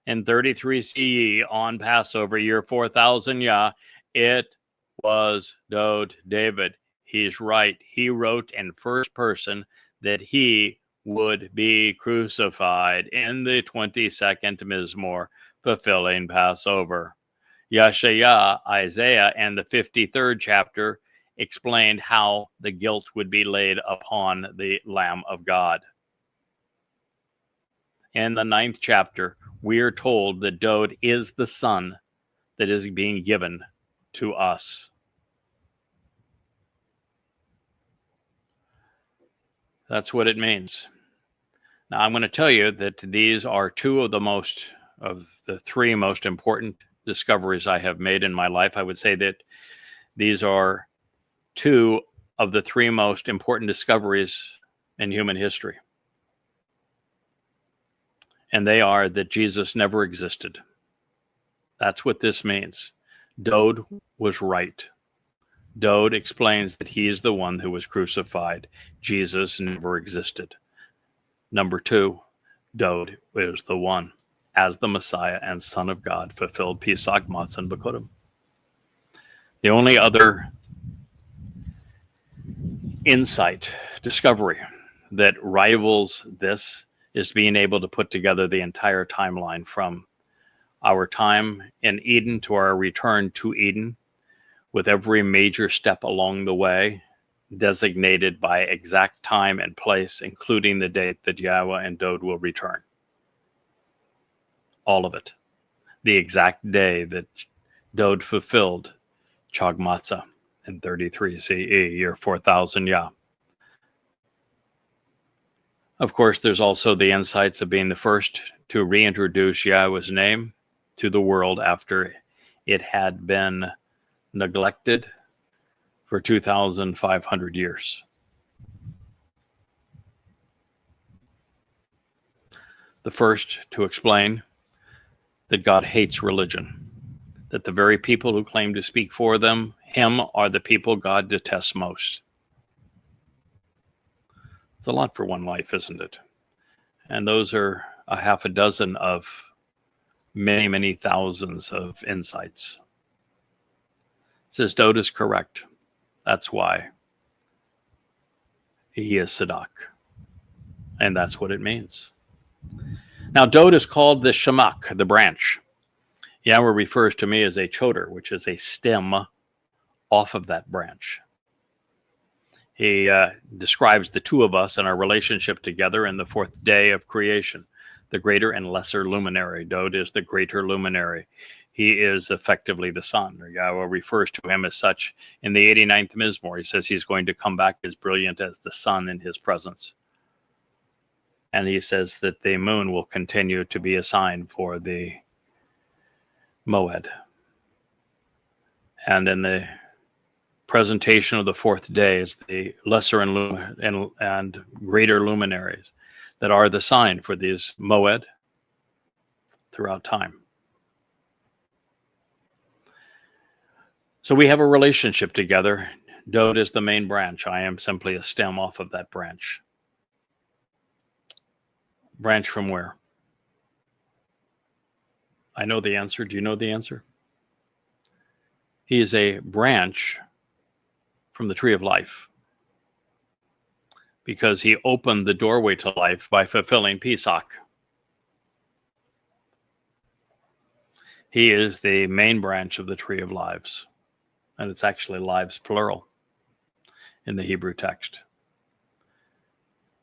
In 33 CE on Passover, year 4000 Yah, it was Dod David. He's right. He wrote in first person that he would be crucified in the 22nd Mizmor, fulfilling Passover. Yeshaya, Isaiah, and the 53rd chapter explained how the guilt would be laid upon the Lamb of God. In the 9th chapter, we are told that Dod is the son that is being given to us. That's what it means. Now, I'm going to tell you that these are two of the three most important discoveries I have made in my life. I would say that these are two of the three most important discoveries in human history. And they are that Jesus never existed. That's what this means. Dod was right. Dod explains that he is the one who was crucified. Jesus never existed. Number 2, Dod is the one, as the Messiah and Son of God, fulfilled Pesach, Matzah, and Bakurim. The only other insight, discovery that rivals this is being able to put together the entire timeline from our time in Eden to our return to Eden, with every major step along the way designated by exact time and place, including the date that Yahowah and Dode will return. All of it. The exact day that Dode fulfilled Chag Matzah in 33 CE, year 4000 Yah. Of course, there's also the insights of being the first to reintroduce Yahowah's name to the world after it had been neglected for 2,500 years. The first to explain that God hates religion, that the very people who claim to speak for him are the people God detests most. It's a lot for one life, isn't it? And those are a half a dozen of many, many thousands of insights. It says Dode is correct. That's why he is Sadak. And that's what it means. Now, Dode is called the Shamak, the branch. Yahowah refers to me as a choder, which is a stem off of that branch. He describes the two of us and our relationship together in the fourth day of creation, the greater and lesser luminary. Dode is the greater luminary. He is effectively the sun. Yahowah refers to him as such in the 89th Mizmor. He says he's going to come back as brilliant as the sun in his presence. And he says that the moon will continue to be a sign for the Moed. And in the presentation of the fourth day is the lesser and greater luminaries that are the sign for these Moed throughout time. So we have a relationship together. Dode is the main branch. I am simply a stem off of that branch. Branch from where? I know the answer. Do you know the answer? He is a branch from the tree of life, because he opened the doorway to life by fulfilling Pesach. He is the main branch of the tree of lives. And it's actually lives plural in the Hebrew text.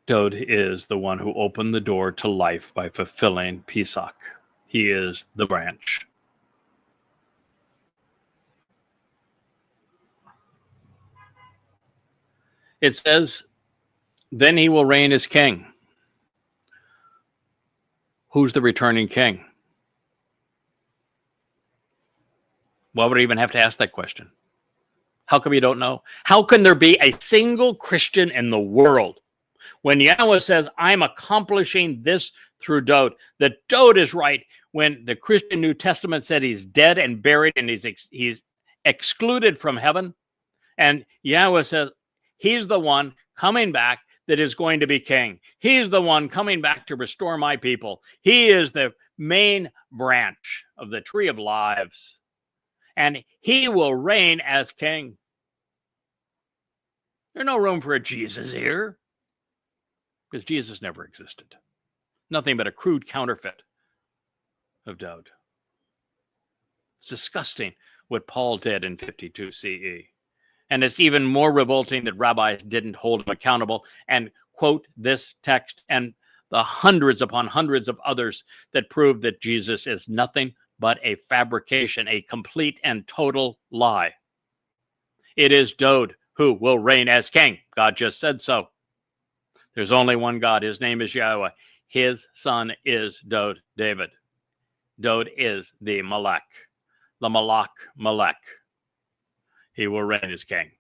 Dode is the one who opened the door to life by fulfilling Pesach. He is the branch. It says, then he will reign as king. Who's the returning king? Why would I even have to ask that question? How come you don't know? How can there be a single Christian in the world when Yahowah says, I'm accomplishing this through Dode, that Dode is right when the Christian New Testament said he's dead and buried and he's excluded from heaven? And Yahowah says, he's the one coming back that is going to be king. He's the one coming back to restore my people. He is the main branch of the tree of lives. And he will reign as king. There's no room for a Jesus here, because Jesus never existed. Nothing but a crude counterfeit of Dode. It's disgusting what Paul did in 52 CE. And it's even more revolting that rabbis didn't hold him accountable and quote this text and the hundreds upon hundreds of others that prove that Jesus is nothing but a fabrication, a complete and total lie. It is Dode who will reign as king. God just said so. There's only one God. His name is Yahowah. His son is Dode, David. Dode is the Malek, the Malak Malek. He will reign as king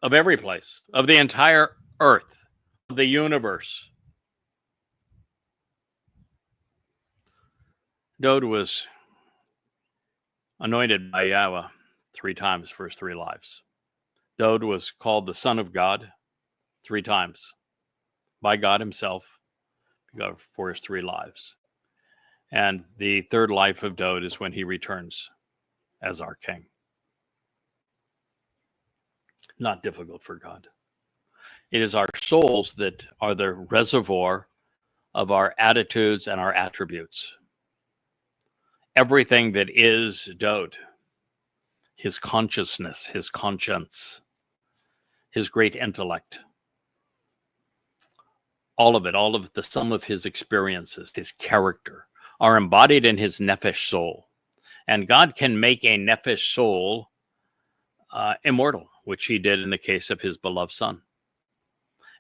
of every place, of the entire earth, of the universe. Dode was anointed by Yahowah 3 times for his 3 lives. Dode was called the Son of God 3 times by God himself for his 3 lives. And the 3rd life of Dode is when he returns as our king. Not difficult for God. It is our souls that are the reservoir of our attitudes and our attributes. Everything that is Dode, his consciousness, his conscience, his great intellect, all of it, all of the sum of his experiences, his character, are embodied in his nephesh soul. And God can make a nephesh soul immortal, which he did in the case of his beloved son.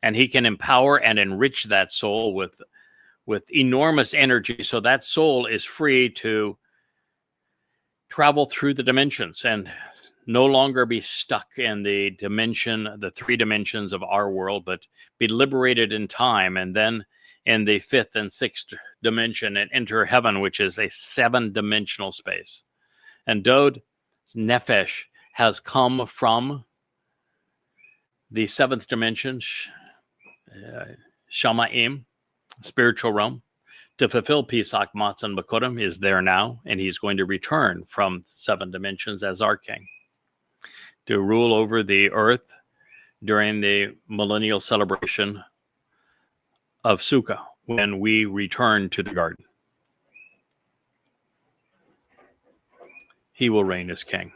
And he can empower and enrich that soul with enormous energy, so that soul is free to travel through the dimensions and no longer be stuck in the dimension, the 3 dimensions of our world, but be liberated in time, and then in the 5th and 6th dimension and enter heaven, which is a 7-dimensional space. And Dode's nephesh has come from the 7th dimension, Shamaim, spiritual realm, to fulfill Pesach, Matzah, and Bakurim. Is there now, and he's going to return from 7 dimensions as our king to rule over the earth during the millennial celebration of Sukkah, when we return to the garden. He will reign as king.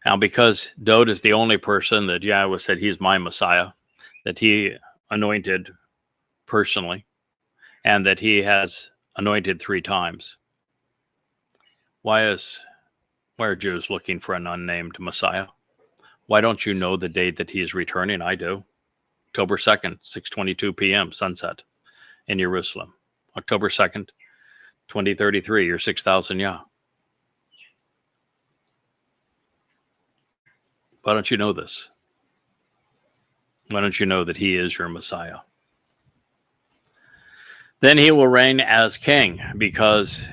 Now, because Dode is the only person that Yahweh said he's my Messiah, that he anointed personally, and that he has anointed 3 times, why are Jews looking for an unnamed Messiah? Why don't you know the date that he is returning? I do. October 2nd, 6:22 p.m., sunset in Jerusalem. October 2nd, 2033, your 6,000 Yah. Why don't you know this? Why don't you know that he is your Messiah? Then he will reign as king because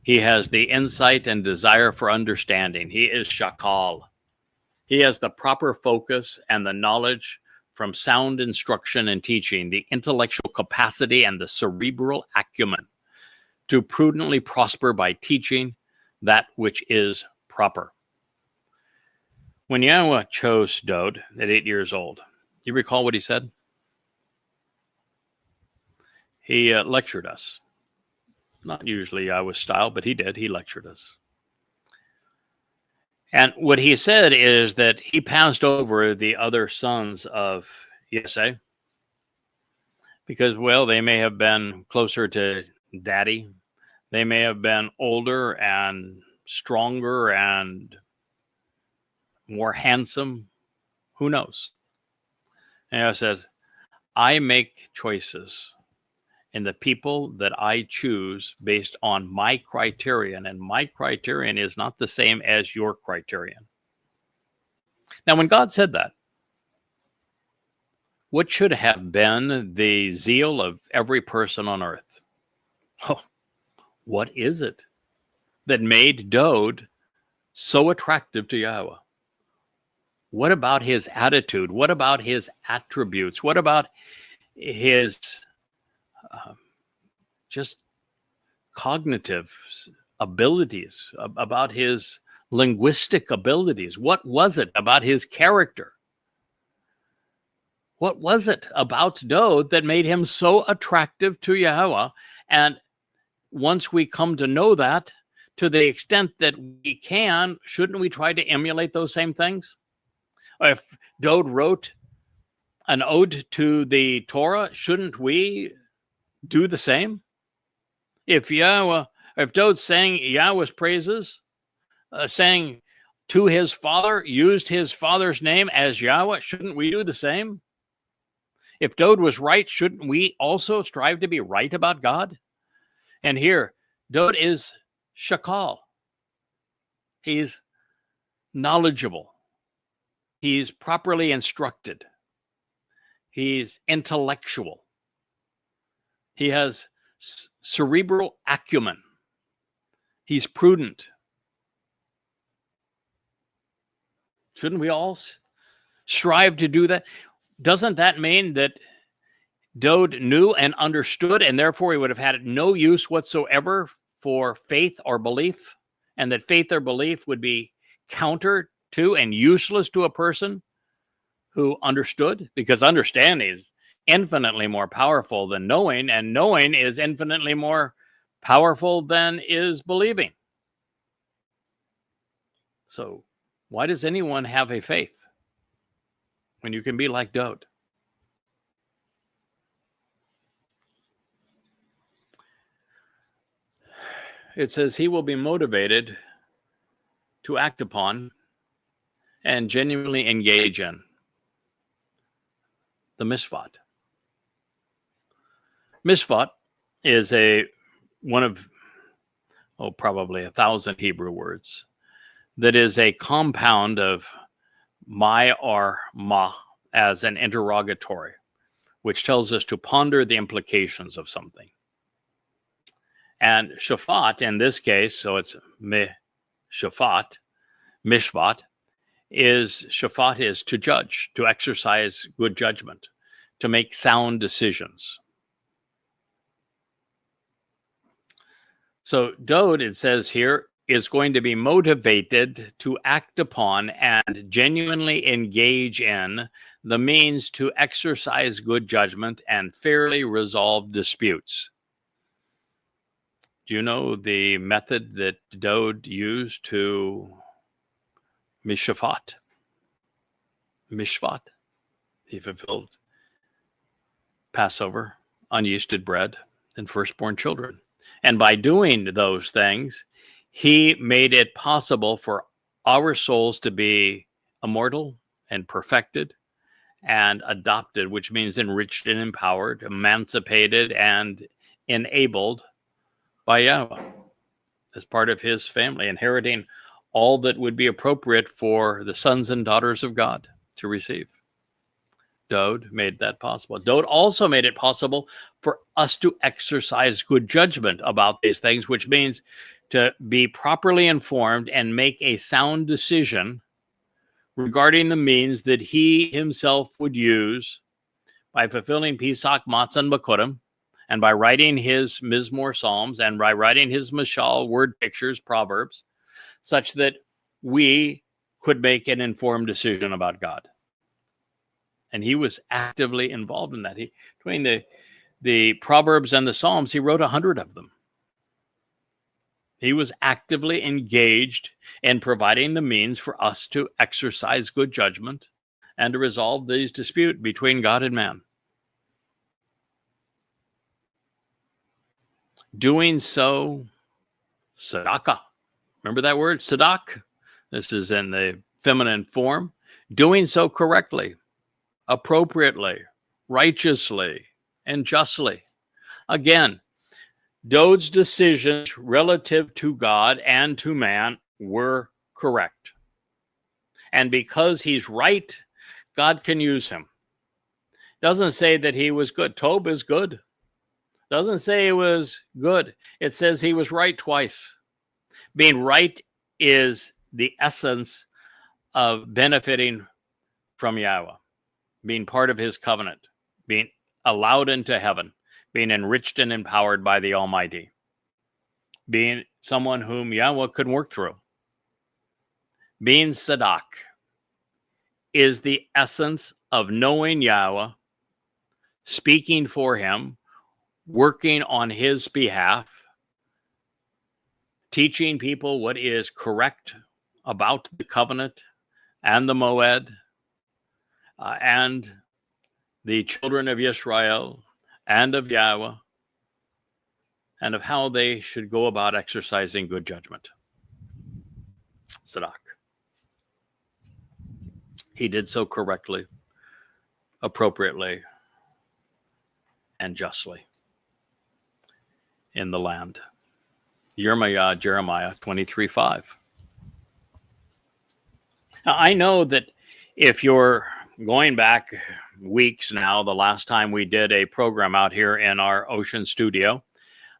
he has the insight and desire for understanding. He is Shakal. He has the proper focus and the knowledge from sound instruction and teaching, the intellectual capacity and the cerebral acumen to prudently prosper by teaching that which is proper. When Yahweh chose Dode at 8 years old, you recall what he said? He lectured us. Not usually Yahweh's style, but he did. He lectured us. And what he said is that he passed over the other sons of Yeseh because, well, they may have been closer to daddy. They may have been older and stronger and more handsome. Who knows? And I said, I make choices in the people that I choose based on my criterion, and my criterion is not the same as your criterion. Now, when God said that, what should have been the zeal of every person on earth? Oh, what is it that made Dode so attractive to Yahweh? What about his attitude? What about his attributes? What about his just cognitive abilities, about his linguistic abilities? What was it about his character? What was it about Dode that made him so attractive to Yahweh? And once we come to know that, to the extent that we can, shouldn't we try to emulate those same things? If Dode wrote an ode to the Torah, shouldn't we do the same? If Dode sang Yahweh's praises, sang to his father, used his father's name as Yahweh, shouldn't we do the same? If Dode was right, shouldn't we also strive to be right about God? And here, Dode is Shakal. He's knowledgeable. He's properly instructed. He's intellectual. He has cerebral acumen. He's prudent. Shouldn't we all strive to do that? Doesn't that mean that Dode knew and understood, and therefore he would have had no use whatsoever for faith or belief, and that faith or belief would be counter to and useless to a person who understood, because understanding is infinitely more powerful than knowing, and knowing is infinitely more powerful than is believing. So why does anyone have a faith when you can be like Dowd? It says he will be motivated to act upon and genuinely engage in the mishpat. Mishpat is one of probably 1,000 Hebrew words that is a compound of my or ma as an interrogatory, which tells us to ponder the implications of something. And shafat in this case, so it's shafat, mishpat, shafat is to judge, to exercise good judgment, to make sound decisions. So Dowd, it says here, is going to be motivated to act upon and genuinely engage in the means to exercise good judgment and fairly resolve disputes. Do you know the method that Dowd used to mishpat? He fulfilled Passover, unyeasted bread, and firstborn children. And by doing those things, he made it possible for our souls to be immortal and perfected and adopted, which means enriched and empowered, emancipated and enabled by Yahweh as part of his family, inheriting all that would be appropriate for the sons and daughters of God to receive. Dowd made that possible. Dowd also made it possible for us to exercise good judgment about these things, which means to be properly informed and make a sound decision regarding the means that he himself would use by fulfilling Pesach, Matzah, and Bakurim, and by writing his Mizmor Psalms, and by writing his Mashal word pictures, Proverbs, such that we could make an informed decision about God. And he was actively involved in that. Between the Proverbs and the Psalms, he wrote 100 of them. He was actively engaged in providing the means for us to exercise good judgment and to resolve these disputes between God and man. Doing so, tzedakah. Remember that word, tzedak? This is in the feminine form. Doing so correctly, appropriately, righteously, and justly. Again, Dowd's decisions relative to God and to man were correct. And because he's right, God can use him. Doesn't say that he was good. Tob is good. Doesn't say he was good. It says he was right twice. Being right is the essence of benefiting from Yahweh, being part of his covenant, being allowed into heaven, being enriched and empowered by the Almighty, being someone whom Yahweh could work through. Being Tzedak is the essence of knowing Yahweh, speaking for him, working on his behalf, teaching people what is correct about the covenant and the Moed and the children of Israel and of Yahweh, and of how they should go about exercising good judgment. Tzedak. He did so correctly, appropriately, and justly in the land. Jeremiah 23:5. Now, I know that if you're going back weeks now, the last time we did a program out here in our Ocean studio,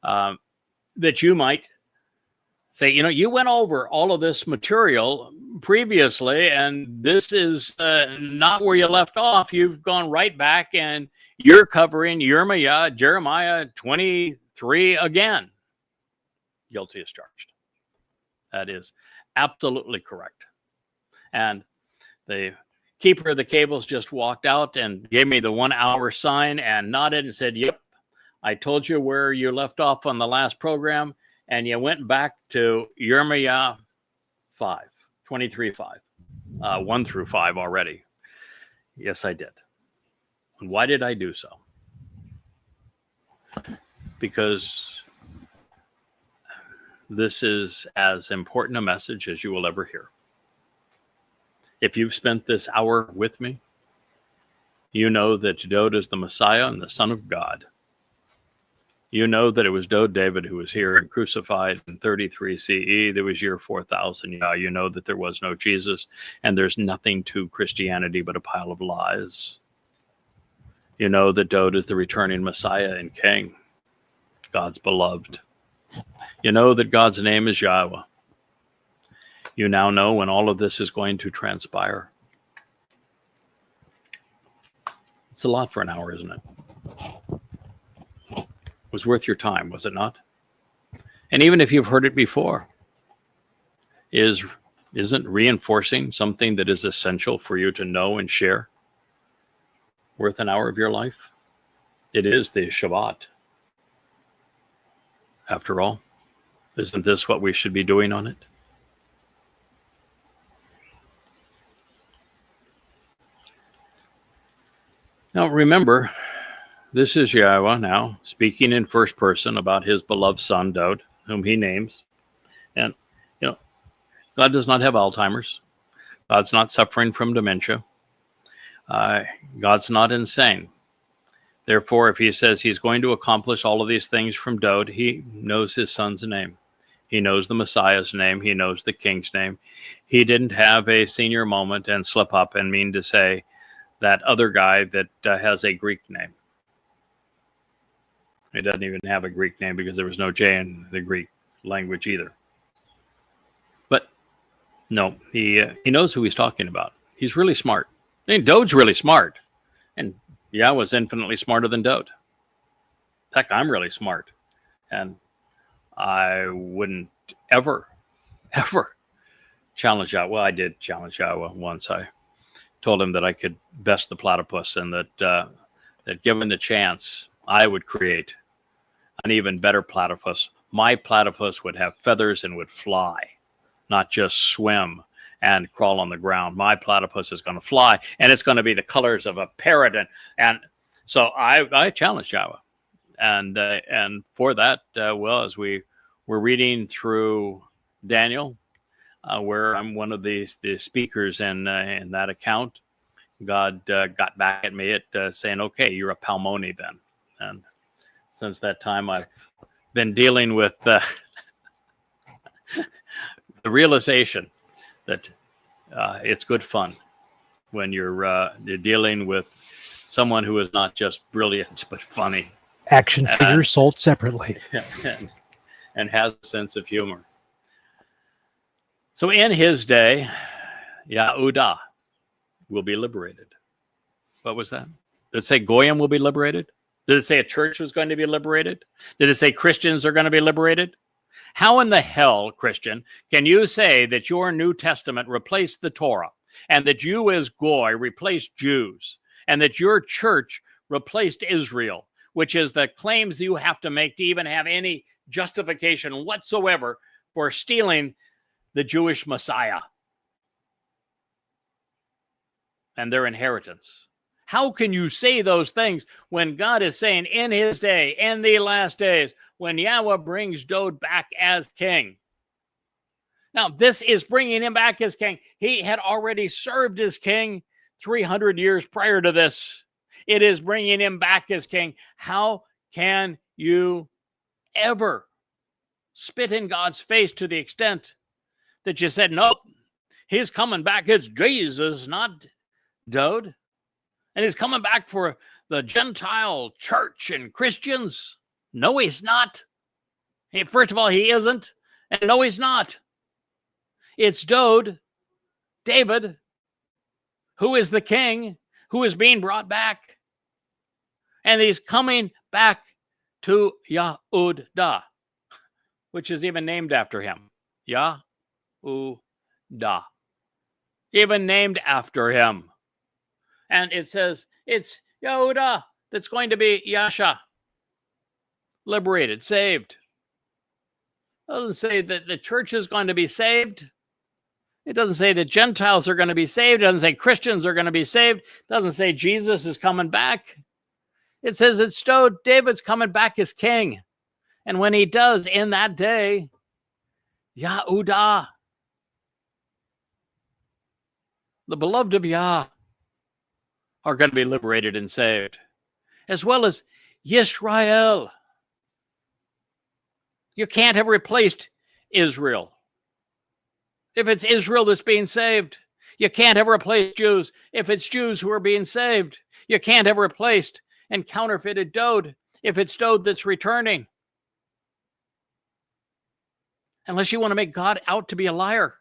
that you might say, you went over all of this material previously, and this is not where you left off. You've gone right back and you're covering Jeremiah 23 again. Guilty as charged. That is absolutely correct. And the keeper of the cables just walked out and gave me the 1 hour sign and nodded and said, yep, I told you where you left off on the last program, and you went back to Yirmiah 5, 23:5, 1 through 5 already. Yes, I did. And why did I do so? Because this is as important a message as you will ever hear. If you've spent this hour with me, you know that Dowd is the Messiah and the Son of God. You know that it was David who was here and crucified in 33 CE. There was year 4000. Yeah, you know that there was no Jesus, and there's nothing to Christianity but a pile of lies. You know that Dowd is the returning Messiah and King, God's beloved. You know that God's name is Yahowah. You now know when all of this is going to transpire. It's a lot for an hour, isn't it? It was worth your time, was it not? And even if you've heard it before, isn't reinforcing something that is essential for you to know and share worth an hour of your life? It is the Shabat. After all, isn't this what we should be doing on it? Now remember, this is Yahowah now speaking in first person about his beloved son, Dowd, whom he names. And, you know, God does not have Alzheimer's. God's not suffering from dementia. God's not insane. Therefore, if he says he's going to accomplish all of these things from Dowd, he knows his son's name. He knows the Messiah's name. He knows the King's name. He didn't have a senior moment and slip up and mean to say that other guy that has a Greek name. He doesn't even have a Greek name because there was no J in the Greek language either. But no, he knows who he's talking about. He's really smart. I mean, Dowd's really smart. And Yahowah's infinitely smarter than Dowd. Heck, I'm really smart. And I wouldn't ever challenge Yahowah. Well, I did challenge Yahowah once. I told him that I could best the platypus and that given the chance, I would create an even better platypus. My platypus would have feathers and would fly, not just swim and crawl on the ground. My platypus is going to fly, and it's going to be the colors of a parrot. And so I challenged Yahowah. And for that, well, as we were reading through Daniel, where I'm one of the speakers in that account, God got back at me at saying, okay, you're a Palmoni then. And since that time, I've been dealing with the realization that it's good fun when you're dealing with someone who is not just brilliant, but funny. Action figures sold separately. And has a sense of humor. So in his day, Yehudah will be liberated. What was that? Did it say Goyim will be liberated? Did it say a church was going to be liberated? Did it say Christians are going to be liberated? How in the hell, Christian, can you say that your New Testament replaced the Torah, and that you as Goy replaced Jews, and that your church replaced Israel, which is the claims that you have to make to even have any justification whatsoever for stealing the Jewish Messiah and their inheritance? How can you say those things when God is saying in his day, in the last days, when Yahowah brings Dowd back as king? Now, this is bringing him back as king. He had already served as king 300 years prior to this. It is bringing him back as king. How can you ever spit in God's face to the extent that you said, nope, he's coming back as Jesus, not Dowd? And he's coming back for the Gentile church and Christians? No, he's not. First of all, he isn't. And no, he's not. It's Dowd, David, who is the king, who is being brought back. And he's coming back to Yehudah, which is even named after him. Yehudah. Even named after him. And it says it's Yehudah that's going to be Yasha, liberated, saved. It doesn't say that the church is going to be saved. It doesn't say that Gentiles are going to be saved. It doesn't say Christians are going to be saved. It doesn't say Jesus is coming back. It says it's David's coming back as king. And when he does, in that day, Yehudah, the beloved of Yah, are going to be liberated and saved, as well as Yisrael. You can't have replaced Israel. If it's Israel that's being saved, you can't have replaced Jews. If it's Jews who are being saved, you can't have replaced and counterfeited Dode if it's Dode that's returning. Unless you want to make God out to be a liar,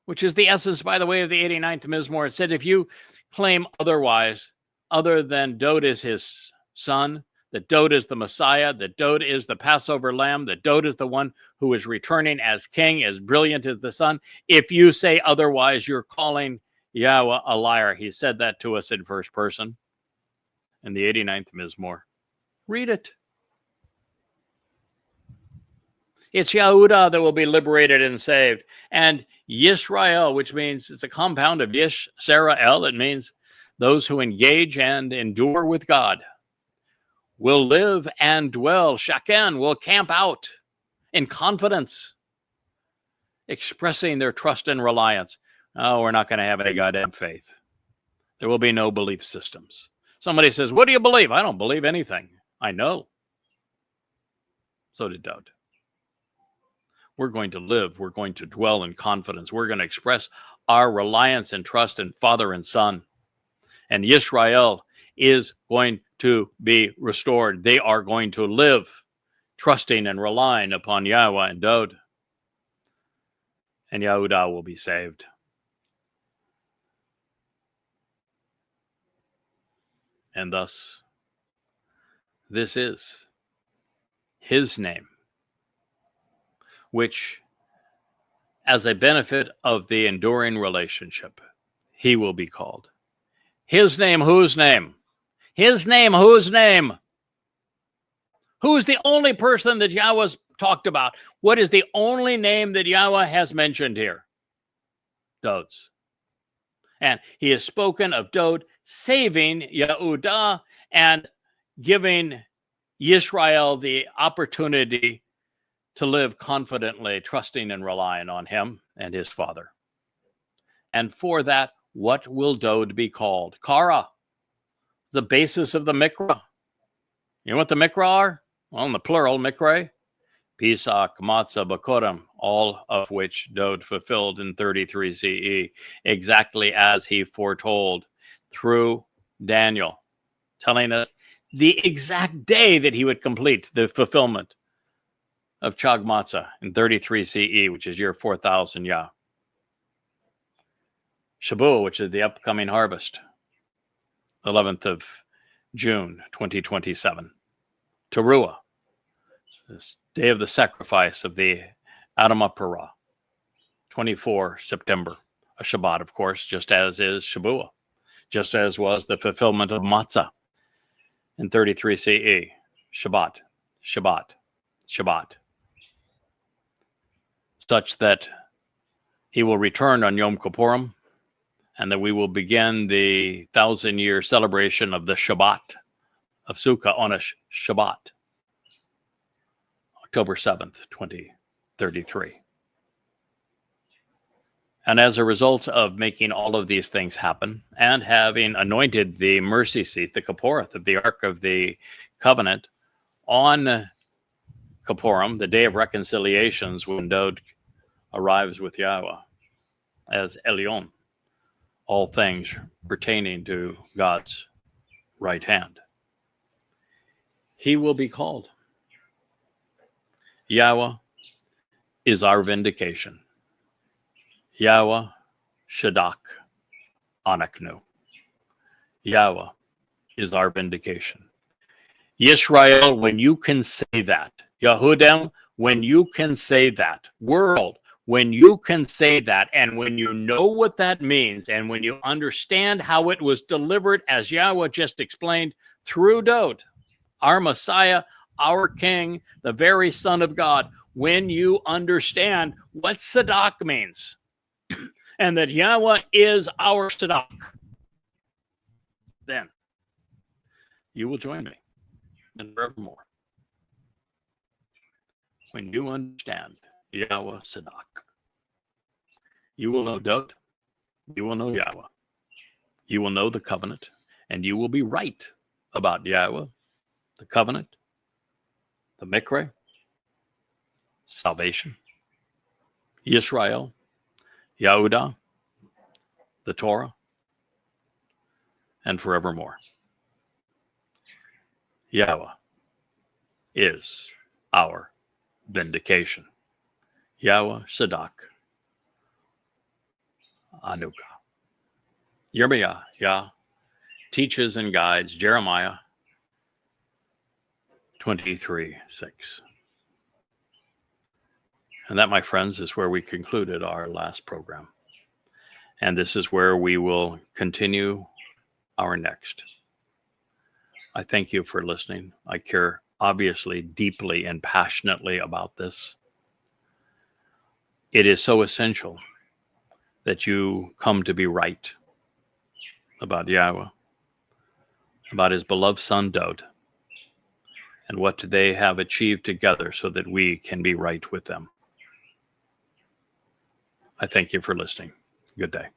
which is the essence, by the way, of the 89th Mizmor. It said if you claim otherwise, other than Dode is his son, that Dode is the Messiah, that Dode is the Passover lamb, that Dode is the one who is returning as king, as brilliant as the sun. If you say otherwise, you're calling Yahweh a liar. He said that to us in first person in the 89th Mizmor. Read it. It's Yehudah that will be liberated and saved. And Yisrael, which means it's a compound of Yish, Sarah, El. It means those who engage and endure with God will live and dwell. Shaken will camp out in confidence, expressing their trust and reliance. Oh, we're not going to have any Godhead faith. There will be no belief systems. Somebody says, what do you believe? I don't believe anything. I know. So did Dode. We're going to live. We're going to dwell in confidence. We're going to express our reliance and trust in Father and Son. And Yisrael is going to be restored. They are going to live trusting and relying upon Yahweh and Dode. And Yehudah will be saved. And thus, this is his name, which, as a benefit of the enduring relationship, he will be called. His name, whose name? His name, whose name? Who is the only person that Yahweh's talked about? What is the only name that Yahweh has mentioned here? Dode's. And he has spoken of Dode saving Yehudah and giving Yisrael the opportunity to live confidently, trusting and relying on him and his father. And for that, what will Dode be called? Kara, the basis of the Mikra. You know what the Mikra are? Well, in the plural, Mikra, Pesach, Matzah, Bakorim, all of which Dode fulfilled in 33 CE, exactly as he foretold through Daniel, telling us the exact day that he would complete the fulfillment of Chag Matzah in 33 CE, which is year 4000 Yah. Shabuah, which is the upcoming harvest, 11th of June, 2027. Towrah, this day of the sacrifice of the Adamah Parah, 24 September, a Shabbat, of course, just as is Shabuah, just as was the fulfillment of Matzah in 33 CE. Shabbat, Shabbat, Shabbat. Such that he will return on Yom Kippurim, and that we will begin the 1,000-year celebration of the Shabbat of Sukkah on a Shabbat, October 7th, 2033. And as a result of making all of these things happen and having anointed the mercy seat, the Kipporeth of the Ark of the Covenant, on Kippurim, the day of reconciliations, when Dode arrives with Yahweh as Elyon, all things pertaining to God's right hand, he will be called. Yahweh is our vindication. Yahweh Shadak Anaknu. Yahweh is our vindication. Yisrael, when you can say that, Yehudem, when you can say that, world, When you can say that, and when you know what that means, and when you understand how it was delivered, as Yahweh just explained, through Dod, our Messiah, our King, the very Son of God, when you understand what Tzedak means, and that Yahweh is our Tzedak, then you will join me and forevermore. When you understand Yahweh Tzedak, you will know Dod, you will know Yahweh, you will know the covenant, and you will be right about Yahweh, the covenant, the Mikra, salvation, Yisrael, Yehudah, the Torah, and forevermore. Yahweh is our vindication. Yahweh Tzedak Anuka. Yirmiah, Yah, teaches and guides Jeremiah 23:6. And that, my friends, is where we concluded our last program. And this is where we will continue our next. I thank you for listening. I care obviously deeply and passionately about this. It is so essential that you come to be right about Yahweh, about his beloved son Dod, and what they have achieved together so that we can be right with them. I thank you for listening. Good day.